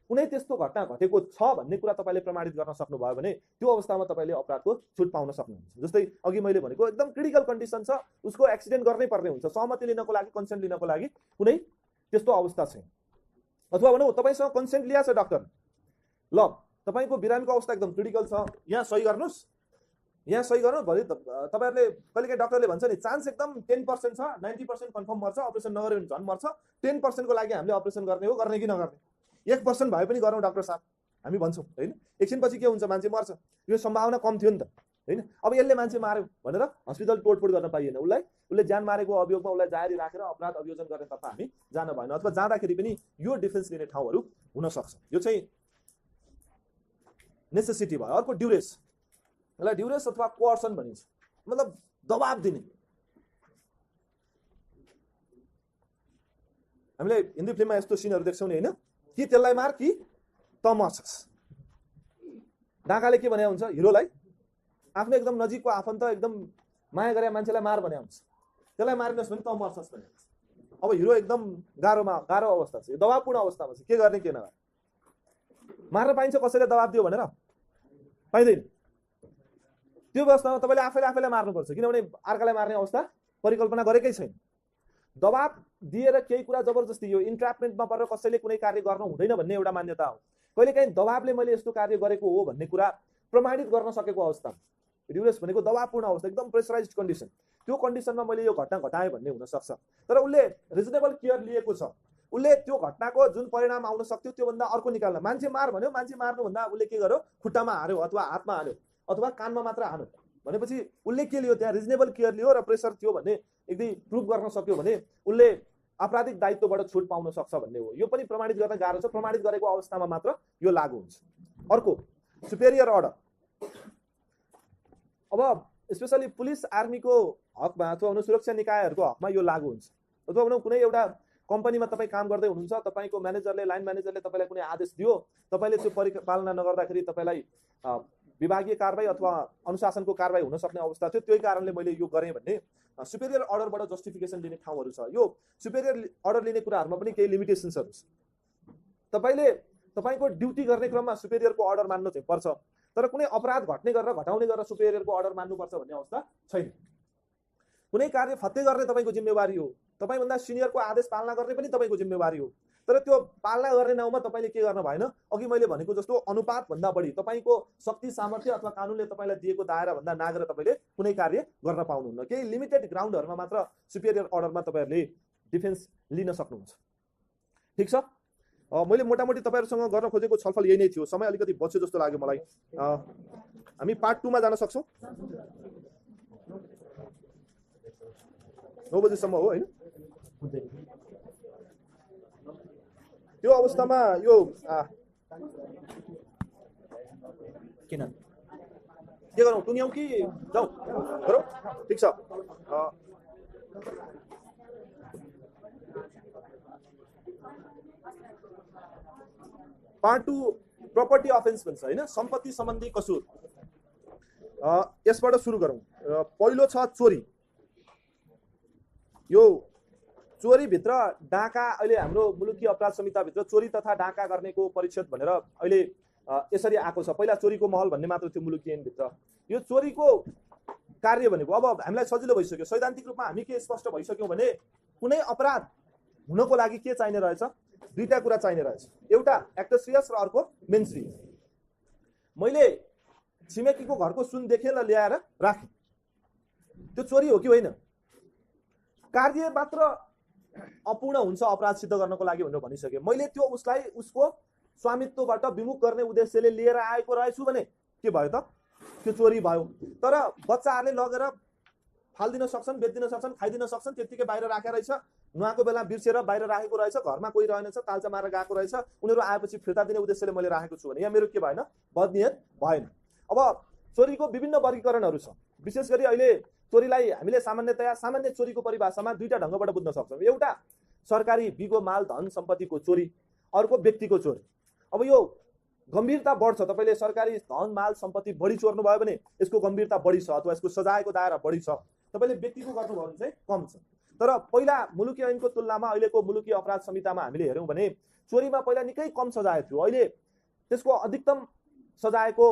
कुनै त्यस्तो घटना घटेको छ भन्ने कुरा तपाईँले प्रमाणित गर्न सक्नुभयो भने त्यो अवस्थामा तपाईँले अपराधको छुट पाउन सक्नुहुन्छ। जस्तै अघि मैले भनेको एकदम क्रिटिकल कन्डिसन छ, उसको एक्सिडेन्ट गर्नै पर्ने हुन्छ, सहमति लिनको लागि, कन्सेन्ट लिनको लागि कुनै त्यस्तो अवस्था छैन, अथवा भनौँ तपाईँसँग कन्सेन्ट लिया छ डक्टर, ल तपाईँको बिरामीको अवस्था एकदम क्रिटिकल छ, यहाँ सही गर्नुहोस्, यहाँ सही गर्नु, भोलि तपाईँहरूले कहिलेकाहीँ डक्टरले भन्छ नि चान्स एकदम 10% छ, 90% कन्फर्म मर्छ, अपरेसन नगर्यो भने झन् मर्छ, 10% को लागि हामीले अपरेसन गर्ने हो, गर्ने कि नगर्ने, 1% भए पनि गरौँ डाक्टर साहब हामी भन्छौँ होइन। एकछिनपछि के हुन्छ, मान्छे मर्छ, यो सम्भावना कम थियो नि त होइन। अब यसले मान्छे मार्यो भनेर हस्पिटल तोडफोड गर्न पाइएन, उसले ज्यान मारेको अभियोगमा उसलाई जारी राखेर अपराध अभियोजन गर्नेतर्फ हामी जान भएन, अथवा जाँदाखेरि पनि यो डिफेन्स लिने ठाउँहरू हुन सक्छ। यो चाहिँ नेसेसिटी भयो। अर्को ड्युरेस, यसलाई ड्युरेस अथवा कोअर्सन भनिन्छ, मतलब दबाब दिने। हामीले हिन्दी फिल्ममा यस्तो सिनहरू देख्छौँ नि होइन, कि त्यसलाई मार कि त मर्छस्। डाकाले के भने हुन्छ हिरोलाई, आफ्नो एकदम नजिकको आफन्त एकदम माया गरे मान्छेलाई मार भने हुन्छ, त्यसलाई मारिनुहोस् भने त मर्छस् भने। अब हिरो एकदम गाह्रो अवस्था छ, दबावपूर्ण अवस्थामा छ, के गर्ने के नगर्ने। मार्न पाइन्छ कसैले दबाब दियो भनेर? पाइँदैन। त्यो अवस्थामा तपाईँले आफैलाई मार्नुपर्छ, किनभने अर्कालाई मार्ने अवस्था परिकल्पना गरेकै छैन। दबाब दिएर केही कुरा जबरजस्ती, यो इन्ट्र्यापमेन्टमा परेर कसैले कुनै कार्य गर्नु हुँदैन भन्ने एउटा मान्यता हो। कहिलेकाहीँ दबाबले मैले यस्तो कार्य गरेको हो भन्ने कुरा प्रमाणित गर्न सकेको अवस्था, ड्युरेस भनेको दबावपूर्ण अवस्था, एकदम प्रेसराइज्ड कन्डिसन, त्यो कन्डिसनमा मैले यो घटना घटाएँ भन्ने हुनसक्छ। तर उसले रिजनेबल केयर लिएको छ, उसले त्यो घटनाको जुन परिणाम आउन सक्थ्यो त्योभन्दा अर्को निकाल्न, मान्छे मार भन्यो, मान्छे मार्नुभन्दा उसले के गर्यो, खुट्टामा हार्यो अथवा हातमा हाल्यो अथवा कानमा मात्र हान्यो भनेपछि उसले के लियो, त्यहाँ रिजनेबल केयर लियो र प्रेसर थियो भन्ने यदि प्रुभ गर्न सक्यो भने उसले आपराधिक दायित्वबाट छुट पाउन सक्छ भन्ने हो। यो पनि प्रमाणित गर्न गाह्रो छ, प्रमाणित गरेको अवस्थामा मात्र यो लागू हुन्छ। अर्को सुपेरियर अर्डर, अब स्पेसली पुलिस आर्मीको हकमा अथवा सुरक्षा निकायहरूको हकमा यो लागू हुन्छ। अथवा भनौँ कुनै एउटा कम्पनीमा तपाईँ काम गर्दै हुनुहुन्छ, तपाईँको म्यानेजरले, लाइन म्यानेजरले तपाईँलाई कुनै आदेश दियो, तपाईँले त्यो परिपालना नगर्दाखेरि तपाईँलाई विभागीय कारबाही अथवा अनुशासनको कारबाही हुन सक्ने अवस्था थियो, त्यही कारणले मैले यो गरेँ भन्ने सुपेरियर अर्डरबाट जस्टिफिकेसन दिने ठाउँहरू छ। यो सुपेरियर अर्डर लिने कुराहरूमा पनि केही लिमिटेसन्सहरू छ। तपाईँले तपाईँको ड्युटी गर्ने क्रममा सुपेरियरको अर्डर मान्नु चाहिँ पर्छ, तर कुनै अपराध घट्ने गरेर घटाउने गरेर सुपेरियरको अर्डर मान्नुपर्छ भन्ने अवस्था छैन। कुनै कार्य फत्ते गर्ने तपाईँको जिम्मेवारी हो, तपाईँभन्दा सिनियरको आदेश पालना गर्ने पनि तपाईँको जिम्मेवारी हो, तर त्यो पालना गर्ने नाउँमा तपाईँले के गर्न भएन, अघि मैले भनेको जस्तो अनुपातभन्दा बढी तपाईँको शक्ति सामर्थ्य अथवा कानुनले तपाईँलाई दिएको दायराभन्दा नागेर तपाईँले कुनै कार्य गर्न पाउनुहुन्न। केही लिमिटेड ग्राउन्डहरूमा मात्र सुपेरियर अर्डरमा तपाईँहरूले डिफेन्स लिन सक्नुहुन्छ। ठिक छ, मैले मोटामोटी तपाईँहरूसँग गर्न खोजेको छलफल यही नै थियो। समय अलिकति बच्यो जस्तो लाग्यो मलाई। हामी पार्ट 2 मा जान सक्छौँ, 9 बजेसम्म हो होइन। त्यो अवस्थामा यो किन के गरौँ, टुङ्ग्यौँ कि जाउँ गरौँ? ठिक छ, पार्ट 2 प्रपर्टी अफेन्स भन्छ होइन, सम्पत्ति सम्बन्धी कसुर। यसबाट सुरु गरौँ। पहिलो छ चोरी। यो चोरीभित्र डाका, अहिले हाम्रो मुलुकी अपराध संहिताभित्र चोरी तथा डाका गर्नेको परिच्छेद भनेर अहिले यसरी आएको छ। पहिला चोरीको महल भन्ने मात्र थियो मुलुकी ऐनभित्र। यो चोरीको कार्य भनेको अब हामीलाई सजिलो भइसक्यो, सैद्धान्तिक रूपमा हामी के स्पष्ट भइसक्यौँ भने कुनै अपराध हुनको लागि के चाहिने रहेछ, दुईटा कुरा चाहिने रहेछ, एउटा एक्टोसियस र अर्को मेन्स्रियस। मैले छिमेकीको घरको सुन देखेँ र ल्याएर राखेँ, त्यो चोरी हो कि होइन? कार्य मात्र अपूर्ण हुन्छ अपराध सिद्ध गर्नको लागि भनेर भनिसके। मैले त्यो उसलाई उसको स्वामित्वबाट विमुख गर्ने उद्देश्यले लिएर आएको रहेछु भने के भयो त? त्यो चोरी भयो। तर बच्चाहरूले लगेर फाल्दिन सक्छन्, बेच्दिन सक्छन्, खाइदिन सक्छन्, त्यतिकै बाहिर राखेर रहेछ, नुहाएको बेला बिर्सेर बाहिर राखेको रहेछ, घरमा कोही रहेनछ, तालचा मारेर गएको रहेछ, उनीहरू आएपछि फिर्ता दिने उद्देश्यले मैले राखेको छु भने यहाँ मेरो के भएन? बदनियत भएन। अब चोरीको विभिन्न वर्गीकरणहरू छ। विशेष गरी अहिले चोरीलाई हामीले सामान्यतया सामान्य चोरीको परिभाषामा दुईटा ढङ्गबाट बुझ्न सक्छौँ। एउटा सरकारी बिगो माल धन सम्पत्तिको चोरी, अर्को व्यक्तिको चोरी। अब यो गम्भीरता बढ्छ, तपाईँले सरकारी धन माल सम्पत्ति बढी चोर्नु भयो भने यसको गम्भीरता बढी छ अथवा यसको सजायको दायरा बढी छ। तपाईँले व्यक्तिको गर्नुभयो भने चाहिँ कम छ। तर पहिला मुलुकी ऐनको तुलनामा अहिलेको मुलुकी अपराध संहितामा हामीले हेऱ्यौँ भने चोरीमा पहिला निकै कम सजाय थियो, अहिले त्यसको अधिकतम सजायको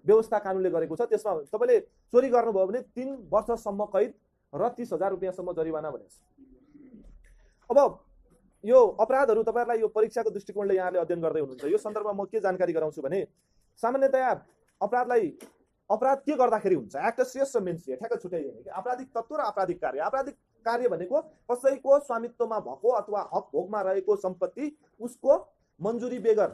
व्यवस्था कानुनले गरेको छ। त्यसमा तपाईँले चोरी गर्नुभयो भने 3 वर्षसम्म कैद र 30,000 रुपियाँसम्म जरिवाना भनेको छ। अब यो अपराधहरू तपाईँहरूलाई यो परीक्षाको दृष्टिकोणले यहाँले अध्ययन गर्दै हुनुहुन्छ, यो सन्दर्भमा म के जानकारी गराउँछु भने सामान्यतया अपराध के गर्दाखेरि हुन्छ, एक्टसियस र मेन्सिया ठ्याक्क छुट्याइदिने कि आपराधिक तत्त्व र आपराधिक कार्य। आपराधिक कार्य भनेको कसैको स्वामित्वमा भएको अथवा हक भोगमा रहेको सम्पत्ति उसको मन्जुरी बेगर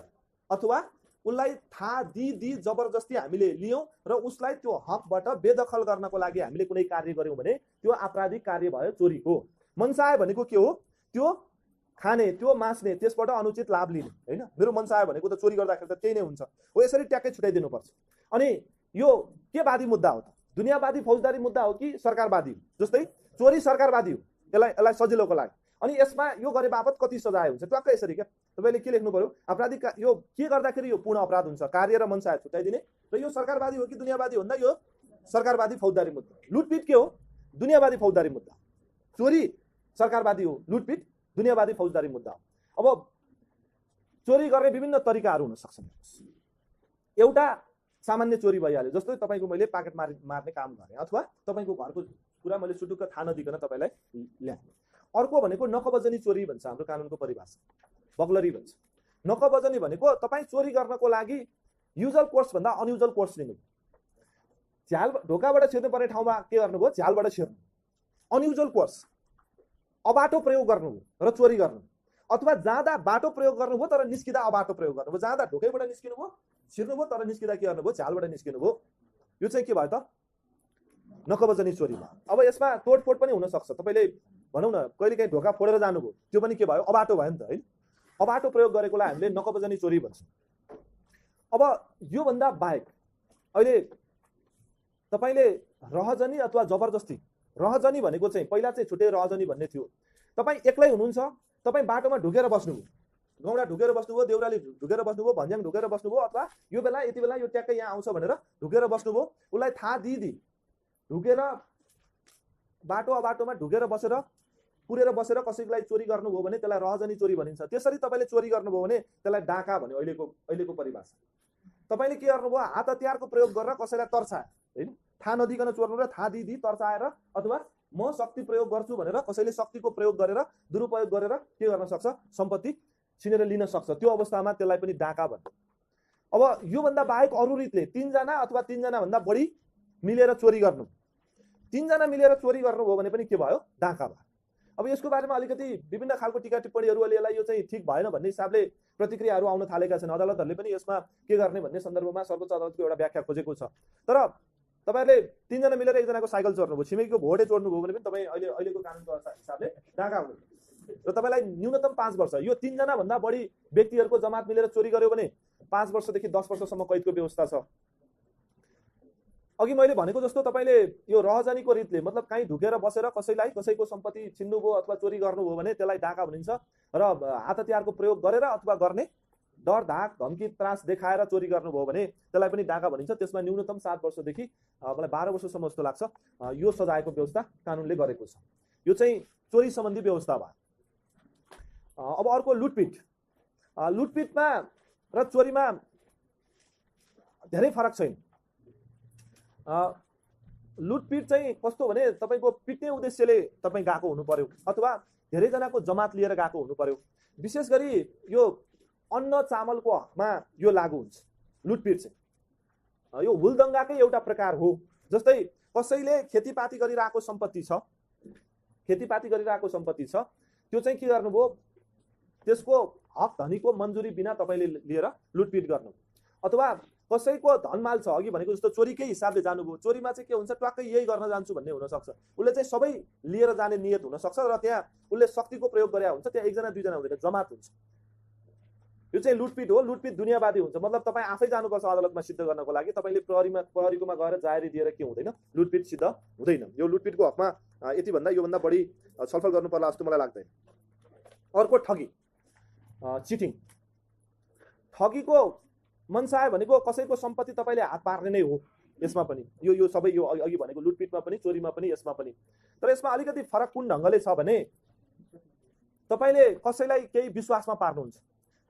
अथवा उसलाई थाहा दिई जबरजस्ती हामीले लियौँ र उसलाई त्यो हकबाट बेदखल गर्नको लागि हामीले कुनै कार्य गर्यौँ भने त्यो आपराधिक कार्य भयो, चोरी हो। मनसाय भनेको के हो, त्यो खाने, त्यो मास्ने, त्यसबाट अनुचित लाभ लिने हैन। मेरो मनसाय भनेको त चोरी गर्दाखेरि त त्यही नै हुन्छ हो। यसरी ट्याक्कै छुट्याइदिनुपर्छ। अनि यो के वादी मुद्दा हो त, दुनियावादी फौजदारी मुद्दा हो कि सरकारवादी हो? जस्तै चोरी सरकारवादी हो, यसलाई सजिलोको लागि। अनि यसमा यो गरे बापत कति सजाय हुन्छ, ट्वाक्कै यसरी क्या तपाईँले के लेख्नु पर्यो, आपराधिक यो के गर्दाखेरि यो पूर्ण अपराध हुन्छ, कार्य र मनसाय छुट्याइदिने। र यो सरकारवादी हो कि दुनियावादी भन्दा यो सरकारवादी फौजदारी मुद्दा। लुटपिट के हो, दुनियावादी फौजदारी मुद्दा। चोरी सरकारवादी हो, लुटपिट दुनियावादी फौजदारी मुद्दा हो। अब चोरी गर्ने विभिन्न तरिकाहरू हुन सक्छन्। एउटा सामान्य चोरी भइहाल्यो, जस्तो तपाईँको मैले पाकेट मार्ने काम गरेँ अथवा तपाईँको घरको कुरा मैले सुटुक्क थाहा नदिकन तपाईँलाई ल्याएँ। अर्को भनेको नकबजनी चोरी भन्छ हाम्रो कानुनको परिभाषा, बगलरी भन्छ। नकबजनी भनेको तपाईँ चोरी गर्नको लागि युजुअल कोर्स भन्दा अनयुजुअल कोर्स लिनु, झ्याल ढोकाबाट छिर्नु पर्ने ठाउँमा के गर्नुभयो, झ्यालबाट छिर्नु। अनयुजुअल कोर्स, अबाटो प्रयोग गर्नुभयो र चोरी गर्नु, अथवा जाँदा बाटो प्रयोग गर्नुभयो तर निस्किँदा अबाटो प्रयोग गर्नुभयो। जाँदा ढोकैबाट निस्किनुभयो, छिर्नुभयो तर निस्किँदा के गर्नुभयो, झ्यालबाट निस्किनुभयो। यो चाहिँ के भयो त, नकबजनी चोरी भयो। अब यसमा तोडफोड पनि हुन सक्छ। तपाईँले भनौँ न कहिलेकाहीँ ढोका फोडेर जानुभयो, त्यो पनि के भयो, अबाटो भयो नि त हैन। अबाटो प्रयोग गरेकोलाई हामीले नकबजनी चोरी भन्छौँ। अब योभन्दा बाहेक अहिले तपाईँले रहजनी अथवा जबरजस्ती, रहजनी भनेको चाहिँ पहिला चाहिँ छुट्टै रहजनी भन्ने थियो। तपाईँ एक्लै हुनुहुन्छ, तपाईँ बाटोमा ढुकेर बस्नुभयो, गौडा ढुकेर बस्नुभयो, देउराली ढुकेर बस्नुभयो, भन्ज्याङ ढुकेर बस्नुभयो, अथवा यो बेला यति बेला यो ट्याक्कै यहाँ आउँछ भनेर ढुकेर बस्नुभयो। उसलाई थाहा दिई ढुकेर बाटो अबाटोमा ढुकेर बसेर पुरेर बसेर कसैलाई चोरी गर्नुभयो भने त्यसलाई रहजनी चोरी भनिन्छ। त्यसरी तपाईँले चोरी गर्नुभयो भने त्यसलाई डाका भन्यो अहिलेको परिभाषा। तपाईँले के गर्नुभयो, हात हतियारको प्रयोग गरेर कसैलाई तर्साए हैन, थाहा नदिकन चोर्नु र थाहा दिई तर्साएर अथवा म शक्ति प्रयोग गर्छु भनेर कसैले शक्तिको प्रयोग गरेर दुरुपयोग गरेर के गर्न सक्छ, सम्पत्ति छिनेर लिन सक्छ। त्यो अवस्थामा त्यसलाई पनि डाका भन्छ। अब योभन्दा बाहेक अरू रीतले 3 जना अथवा 3 जना भन्दा बढी मिलेर चोरी गर्नु, 3 जना मिलेर चोरी गर्नुभयो भने पनि के भयो, डाका भयो। अब यसको बारेमा अलिकति विभिन्न खालको टिका टिप्पणीहरू यसलाई यो चाहिँ ठिक भएन भन्ने हिसाबले प्रतिक्रियाहरू आउन थालेका छन्। अदालतहरूले पनि यसमा के गर्ने भन्ने सन्दर्भमा सर्वोच्च अदालतको एउटा व्याख्या खोजेको छ। तर तपाईँहरूले 3 जना मिलेर 1 जनाको साइकल चोर्नुभयो, छिमेकीको भोटे चोर्नुभयो भने पनि तपाईँ अहिलेको कानुनको हिसाबले डाका हुनु र तपाईँलाई न्यूनतम 5 वर्ष। यो 3 जना भन्दा बढी व्यक्तिहरूको जमात मिलेर चोरी गर्यो भने 5 वर्षदेखि 10 वर्षसम्म कैदको व्यवस्था छ। अघि मैले भनेको जस्तो तपाईँले यो रहजनीको रीतले मतलब कहीँ ढुकेर बसेर कसैको सम्पत्ति छिन्नुभयो अथवा चोरी गर्नुभयो भने त्यसलाई डाका भनिन्छ। र हात हतियारको प्रयोग गरेर अथवा गर्ने डर धाक धम्की त्रास देखाएर चोरी गर्नुभयो भने त्यसलाई पनि डाका भनिन्छ। त्यसमा न्यूनतम 7 वर्षदेखि मलाई 12 वर्षसम्म जस्तो लाग्छ यो सजायको व्यवस्था कानुनले गरेको छ। यो चाहिँ चोरी सम्बन्धी व्यवस्था भयो। अब अर्को लुटपिट। लुटपिटमा र चोरीमा धेरै फरक छैन। लुटपिट चाहिँ कस्तो भने तपाईँको पिट्ने उद्देश्यले तपाईँ गएको हुनु पर्यो अथवा धेरैजनाको जमात लिएर गएको हुनु पर्यो। विशेष गरी यो अन्न चामलको हकमा यो लागू हुन्छ लुटपिट चाहिँ। यो हुलदङ्गाकै एउटा प्रकार हो। जस्तै कसैले खेतीपाती गरिरहेको सम्पत्ति छ, त्यो चाहिँ के गर्नुभयो, त्यसको हक धनीको मन्जुरी बिना तपाईँले लिएर लुटपिट गर्नु। अथवा कसैको धनमाल छ, अघि भनेको जस्तो चोरीकै हिसाबले जानुभयो, चोरीमा चाहिँ के हुन्छ, ट्वाक्कै यही गर्न जान्छु भन्ने हुनसक्छ। उसले चाहिँ सबै लिएर जाने नियत हुनसक्छ र त्यहाँ उसले शक्तिको प्रयोग गरे हुन्छ। त्यहाँ 1 जना 2 जना हुँदैन, जमात हुन्छ। यो चाहिँ लुटपिट हो। लुटपिट दुनियावादी हुन्छ, मतलब तपाईँ आफै जानुपर्छ अदालतमा सिद्ध गर्नको लागि। तपाईँले प्रहरीकोमा गएर जाहेरी दिएर के हुँदैन, लुटपिट सिद्ध हुँदैन। यो लुटपिटको हकमा यति भन्दा योभन्दा बढी छलफल गर्नु पर्ला जस्तो मलाई लाग्दैन। अर्को ठगी, चिटिङ। ठगीको मनसाय भनेको कसैको सम्पत्ति तपाईँले हात पार्ने नै हो। यसमा पनि यो सबै यो अघि भनेको लुटपिटमा पनि, चोरीमा पनि, यसमा पनि। तर यसमा अलिकति फरक कुन ढङ्गले छ भने तपाईँले कसैलाई केही विश्वासमा पार्नुहुन्छ,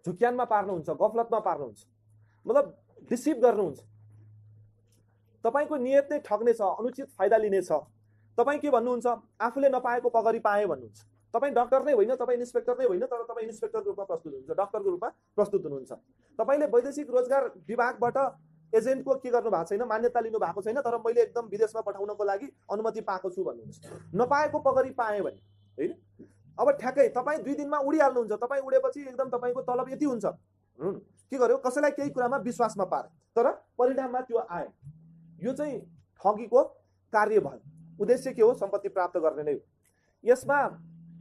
झुक्यानमा पार्नुहुन्छ, गफलतमा पार्नुहुन्छ, मतलब डिसिभ गर्नुहुन्छ। तपाईँको नियत नै ठग्ने छ, अनुचित फाइदा लिने छ। तपाईँ के भन्नुहुन्छ, आफूले नपाएको पगरी पाएँ भन्नुहुन्छ। तपाईँ डक्टर नै होइन, तपाईँ इन्सपेक्टर नै होइन, तर तपाईँ इन्सपेक्टरको रूपमा प्रस्तुत हुनुहुन्छ, डक्टरको रूपमा प्रस्तुत हुनुहुन्छ। तपाईँले वैदेशिक रोजगार विभागबाट एजेन्टको के गर्नु भएको छैन, मान्यता लिनु भएको छैन, तर मैले एकदम विदेशमा पठाउनको लागि अनुमति पाएको छु भन्नुहुन्छ। नपाएको पगरी पाएँ भने होइन। अब ठ्याक्कै तपाईँ 2 दिनमा उडिहाल्नुहुन्छ। तपाईँ उडेपछि एकदम तपाईँको तलब यति हुन्छ, के गर्यो, कसैलाई केही कुरामा विश्वासमा पारे, तर परिणाममा त्यो आयो। यो चाहिँ ठगीको कार्य भयो। उद्देश्य के हो, सम्पत्ति प्राप्त गर्ने नै हो। यसमा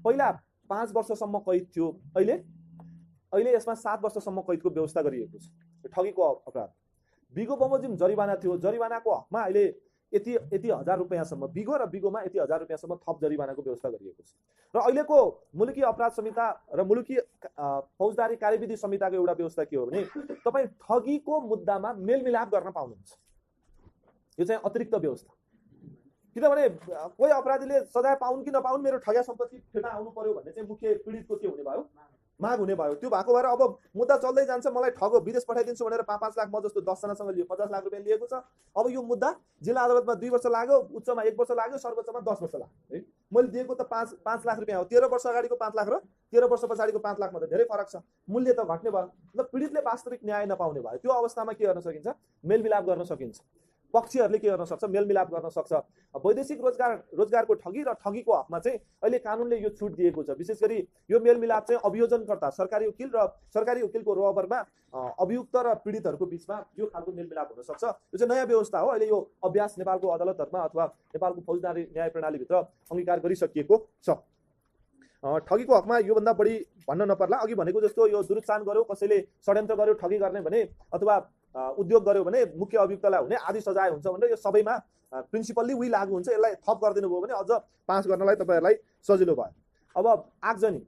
पहिला 5 वर्षसम्म कैद थियो, अहिले यसमा 7 वर्षसम्म कैदको व्यवस्था गरिएको छ। ठगीको अपराध बिगो बमोजिम जरिवाना थियो। जरिवानाको हकमा अहिले यति 1000 रुपैयाँसम्म, बिगो र बिगोमा यति 1000 रुपैयाँसम्म थप जरिवानाको व्यवस्था गरिएको छ। र अहिलेको मुलुकी अपराध संहिता र मुलुकी फौजदारी कार्यविधि संहिताको एउटा व्यवस्था के हो भने तपाईँ ठगीको मुद्दामा मेलमिलाप गर्न पाउनुहुन्छ। यो चाहिँ अतिरिक्त व्यवस्था। किनभने कोही अपराधीले सजाय पाउन् कि नपाउन्, मेरो ठग्या सम्पत्ति फिर्ता आउनु पर्यो भन्ने चाहिँ मुख्य पीडितको के हुने भयो, माग हुने भयो। त्यो भएको भएर अब मुद्दा चल्दै जान्छ, मलाई ठगो विदेश पठाइदिन्छु भनेर 5-5 लाख, म जस्तो 10 जनासँग लियो 50 लाख रुपियाँ लिएको छ। अब यो मुद्दा जिल्ला अदालतमा 2 वर्ष लाग्यो, उच्चमा 1 वर्ष लाग्यो, सर्वोच्चमा 10 वर्ष लाग्यो है। मैले दिएको त 5 लाख रुपियाँ हो। 13 वर्ष अगाडिको 5 लाख र 13 वर्ष पछाडिको 5 लाखमा त धेरै फरक छ। मूल्य त घट्ने भयो। मतलब पीडितले वास्तविक न्याय नपाउने भयो। त्यो अवस्थामा के गर्न सकिन्छ, मेलमिलाप गर्न सकिन्छ। पक्षहरूले के गर्न सक्छ, मेलमिलाप गर्न सक्छ। वैदेशिक रोजगारको ठगी र ठगीको हकमा चाहिँ अहिले कानुनले यो छुट दिएको छ। विशेष गरी यो मेलमिलाप चाहिँ अभियोजनकर्ता, सरकारी वकिल र सरकारी वकिलको रोबरमा अभियुक्त र पीडितहरूको बिचमा यो खालको मेलमिलाप हुन सक्छ। यो चाहिँ नयाँ व्यवस्था हो। अहिले यो अभ्यास नेपालको अदालतहरूमा अथवा नेपालको फौजदारी न्याय प्रणालीभित्र अंगीकार गरिसकिएको छ। ठगीको हकमा योभन्दा बढी भन्न नपर्ला। अघि भनेको जस्तो यो दुरुत्सान गर्यो, कसैले षड्यन्त्र गर्यो ठगी गर्ने भने, अथवा उद्योग गर्यो भने मुख्य अभियुक्तलाई हुने आदि सजाय हुन्छ भनेर यो सबैमा प्रिन्सिपल्ली उही लागू हुन्छ। यसलाई थप गरिदिनु भयो भने अझ पास गर्नलाई तपाईँहरूलाई सजिलो भयो। अब आगजनी,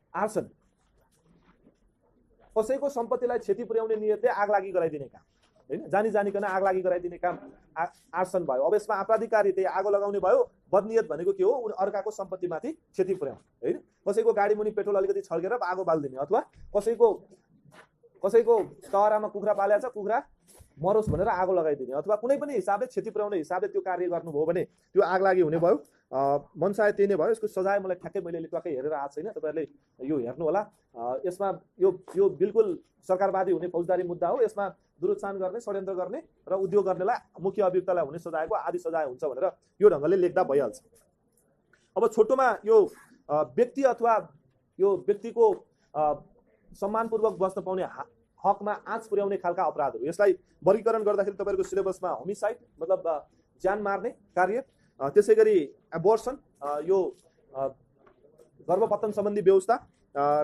आर्सन, कसैको सम्पत्तिलाई क्षति पुर्याउने नियतले आग लागि गराइदिने काम होइन, जानी जानिकन आग लागि गराइदिने काम आर्सन भयो। अब यसमा आपराधिक कार्य त्यही आगो लगाउने भयो। बदनियत भनेको के हो, अर्काको सम्पत्तिमाथि क्षति पुर्याउने होइन। कसैको गाडी मुनि पेट्रोल अलिकति छल्केर आगो बाल्दिने, अथवा कसैको टहरामा कुखुरा पालेको छ, कुखुरा मरोस् भनेर आगो लगाइदिने, अथवा कुनै पनि हिसाबले क्षति पुर्याउने हिसाबले त्यो कार्य गर्नुभयो भने त्यो आग लागि हुने भयो। मनसाय त्यही नै भयो। यसको सजाय मलाई ठ्याक्कै मैले टक्कै हेरेर आएको छैन, तपाईँहरूले यो हेर्नु होला। यसमा यो बिल्कुल सरकारवादी हुने फौजदारी मुद्दा हो। यसमा दुरुत्सान गर्ने, षड्यन्त्र गर्ने र उद्योग गर्नेलाई मुख्य अभियुक्तलाई हुने सजायको आदि सजाय हुन्छ भनेर यो ढङ्गले लेख्दा भइहाल्छ। अब छोटोमा यो व्यक्ति अथवा यो व्यक्तिको सम्मानपूर्वक बस्न पाउने हकमा आँच पुर्याउने खालका अपराधहरू, यसलाई वर्गीकरण गर्दाखेरि तपाईँको सिलेबसमा होमिसाइड मतलब ज्यान मार्ने कार्य, त्यसै गरी एबोर्सन यो गर्भपतन सम्बन्धी व्यवस्था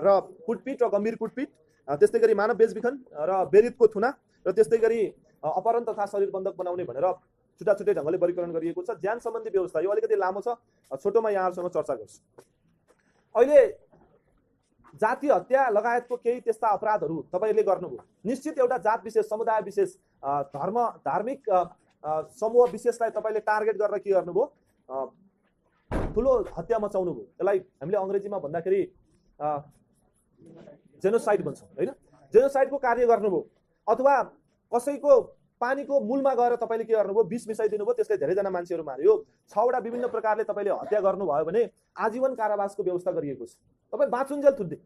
र कुटपिट र गम्भीर कुटपिट, त्यस्तै गरी मानव बेचबिखन र बेरितको थुना, र त्यस्तै गरी अपहरण तथा शरीर बन्धक बनाउने भनेर छुट्टा छुट्टै ढङ्गले वर्गीकरण गरिएको छ। ज्यान सम्बन्धी व्यवस्था यो अलिकति लामो छ, छोटोमा यहाँहरूसँग चर्चा गर्छु। अहिले जातीय हत्या लगायतको केही त्यस्ता अपराधहरू तपाईँले गर्नुभयो, निश्चित एउटा जात विशेष, समुदाय विशेष, धार्मिक समूह विशेषलाई तपाईँले टार्गेट गरेर के गर्नुभयो, ठुलो हत्या मचाउनु भयो। यसलाई हामीले अङ्ग्रेजीमा भन्दाखेरि जेनोसाइड भन्छौँ होइन। जेनोसाइडको कार्य गर्नुभयो, अथवा कसैको पानीको मूलमा गएर तपाईँले के गर्नुभयो, विष मिसाइदिनु भयो, त्यसले धेरैजना मान्छेहरू मार्यो। 6वटा विभिन्न प्रकारले तपाईँले हत्या गर्नुभयो भने आजीवन कारावासको व्यवस्था गरिएको छ। तपाईँ बाँचुन्जेल थुन्ने।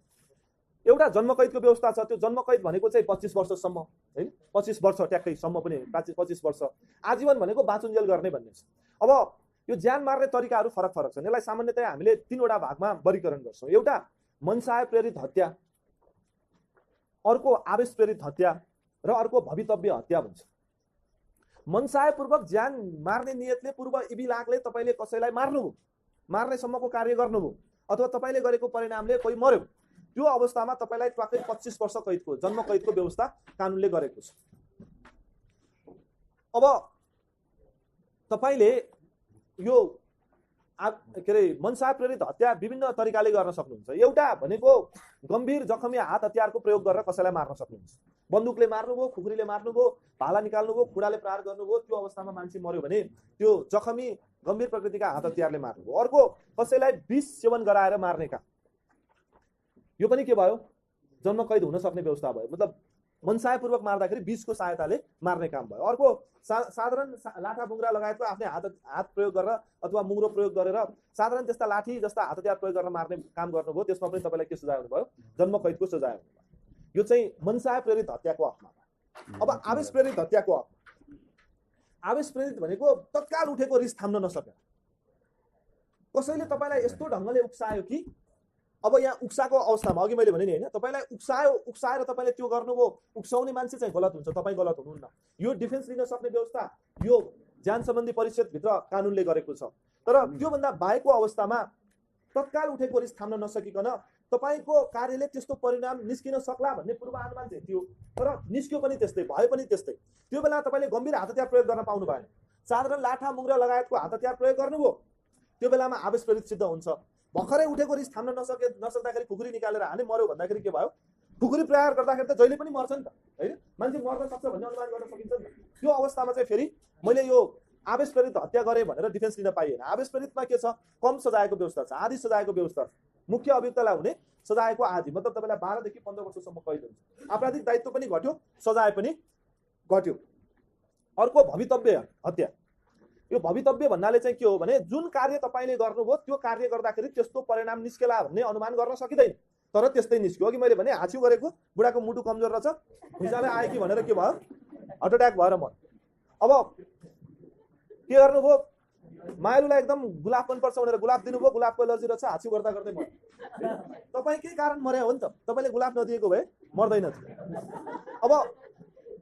एउटा जन्मकैदको व्यवस्था छ। त्यो जन्मकैद भनेको चाहिँ 25 वर्षसम्म होइन, 25 वर्ष ट्याक्कैसम्म पनि 25 वर्ष। आजीवन भनेको बाँचुन्जेल गर्ने भन्ने छ। अब यो ज्यान मार्ने तरिकाहरू फरक फरक छन्। यसलाई सामान्यतया हामीले 3वटा भागमा वर्गीकरण गर्छौँ। एउटा मनसाय प्रेरित हत्या, अर्को आवेश प्रेरित हत्या र अर्को भवितव्य हत्या भन्छ। मनसायपूर्वक ज्यान मार्ने नियतले पूर्व इबिलागले तपाईँले कसैलाई मार्नुभयो, मार्नेसम्मको कार्य गर्नुभयो, अथवा तपाईँले गरेको परिणामले कोही मर्यो, त्यो अवस्थामा तपाईलाई ट्वाक्कै 25 वर्ष कैदको जन्म कैदको व्यवस्था कानुनले गरेको छ। अब तपाईले यो के अरे मनसा प्रेरित हत्या विभिन्न तरिकाले गर्न सक्नुहुन्छ। एउटा भनेको गम्भीर जखमी हात हतियारको प्रयोग गरेर कसैलाई मार्न सक्नुहुन्छ। बन्दुकले मार्नुभयो, खुकुरीले मार्नुभयो, भाला निकाल्नुभयो, खुडाले प्रहार गर्नुभयो, त्यो अवस्थामा मान्छे मर्यो भने त्यो जखमी गम्भीर प्रकृतिका हात हतियारले मार्नुभयो। अर्को कसैलाई विष सेवन गराएर मार्ने काम, यो पनि के भयो, जन्म कैद हुन सक्ने व्यवस्था भयो। मतलब मनसायपूर्वक मार्दाखेरि विषको सहायताले मार्ने काम भयो। अर्को साधारण लाठा बुङ्रा लगायतको आफ्नै हात प्रयोग गरेर अथवा मुङ्रो प्रयोग गरेर साधारण त्यस्ता लाठी जस्ता हात हतियार प्रयोग गरेर मार्ने काम गर्नुभयो, त्यसमा पनि तपाईलाई के सजाय हुनुभयो, जन्म कैदको सजाय हुनुभयो। यो चाहिँ मनसाय प्रेरित हत्याको हकमा। अब आवेश प्रेरित हत्याको हक, आवेश प्रेरित भनेको तत्काल उठेको रिस थाम्न नसकेर कसैले तपाईलाई यस्तो ढङ्गले उक्सायो कि अब यहाँ उक्साको अवस्थामा अघि मैले भने नि हैन, तपाईलाई उक्साएर तपाईले त्यो गर्नुभयो, उक्साउने मान्छे चाहिँ गलत हुन्छ, तपाई गलत हुनुहुन्न। यो डिफेन्स लिन सक्ने व्यवस्था यो ज्यान सम्बन्धी परिषद भित्र कानुनले गरेको छ। तर त्यो भन्दा बाहेकको अवस्थामा तत्काल उठेको रिस थाम्न नसकिकन तपाईको कार्यले त्यस्तो परिणाम निस्किन सक्ला भन्ने पूर्वानुमान चाहिँ थियो, तर निस्क्यो पनि त्यस्तै, भयो पनि त्यस्तै। त्यो बेला तपाईले गम्भीर हात हतियार प्रयोग गर्न पाउनु भएन, साधारण लाठा मुङ्रा लगायतको हात हतियार प्रयोग गर्नुभयो, त्यो बेलामा आवेश प्रेरित सिद्ध हुन्छ। भर्खरै उठेको रिस थाम्न नसक्दाखेरि खुकुरी निकालेर हाने मर्यो भन्दाखेरि के भयो, खुकुरी प्रहार गर्दाखेरि त जहिले पनि मर्छ नि त हैन, मान्छे मर्न सक्छ भन्ने अनुमान गर्न सकिन्छ नि। त्यो अवस्थामा चाहिँ फेरि मैले यो आवेश प्रेरित हत्या गरे भनेर डिफेन्स लिन पाइएन। आवेश प्रेरितमा के छ, कम सजायको व्यवस्था छ, आधी सजायको व्यवस्था छ। मुख्य अभियुक्तलाई हुने सजायको आधी, मतलब तपाईलाई 12 देखि 15 वर्षसम्म कैद हुन्छ। आपराधिक दायित्व पनि घट्यो, सजाय पनि घट्यो। अर्को भवितव्य हत्या। यो भवितव्य भन्नाले चाहिँ के हो भने जुन कार्य तपाईले गर्नुभयो त्यो कार्य गर्दाखेरि त्यस्तो परिणाम निस्केला भन्ने अनुमान गर्न सकिदैन, तर त्यस्तै निस्क्यो। अघि मैले भने हाछिउ गरेको बुढाको मुटु कमजोर रहेछ, खुइसाले आयो कि भनेर के भयो, हार्ट अट्याक भएर मर्यो। अब के गर्नुभयो, मायालुलाई एकदम गुलाब मनपर्छ भनेर गुलाब दिनुभयो, गुलाबको एलर्जी रहेछ, हाछिउ गर्दा गर्दै मर्यो। तपाईँ के कारण मर्या हो नि त, तपाईँले गुलाब नदिएको भए मर्दैन थियो। अब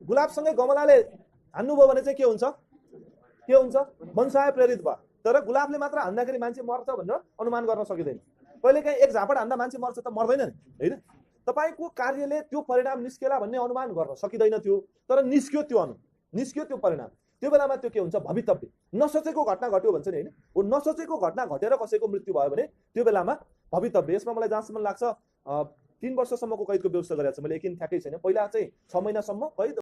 गुलाबसँगै गमलाले हान्नुभयो भने चाहिँ के हुन्छ, मनसाय प्रेरित भयो। तर गुलाबले मात्र हान्दाखेरि मान्छे मर्छ भनेर अनुमान गर्न सकिँदैन। कहिलेकाहीँ एक झापड हान्दा मान्छे मर्छ त मर्दैन नि हैन। तपाईको कार्यले त्यो परिणाम निस्केला भन्ने अनुमान गर्न सकिँदैन थियो, तर निस्क्यो त्यो परिणाम। त्यो बेलामा त्यो के हुन्छ, भवितव्य। नसोचेको घटना घट्यो भन्छ नि हैन, हो नसोचेको घटना घटेर कसैको मृत्यु भयो भने त्यो बेलामा भवितव्य। यसमा मलाई जहाँसम्म लाग्छ 3 वर्षसम्मको कैदको व्यवस्था गरेको छ मैले, यकिन ठ्याक्कै छैन। पहिला चाहिँ 6 महिनासम्म कैद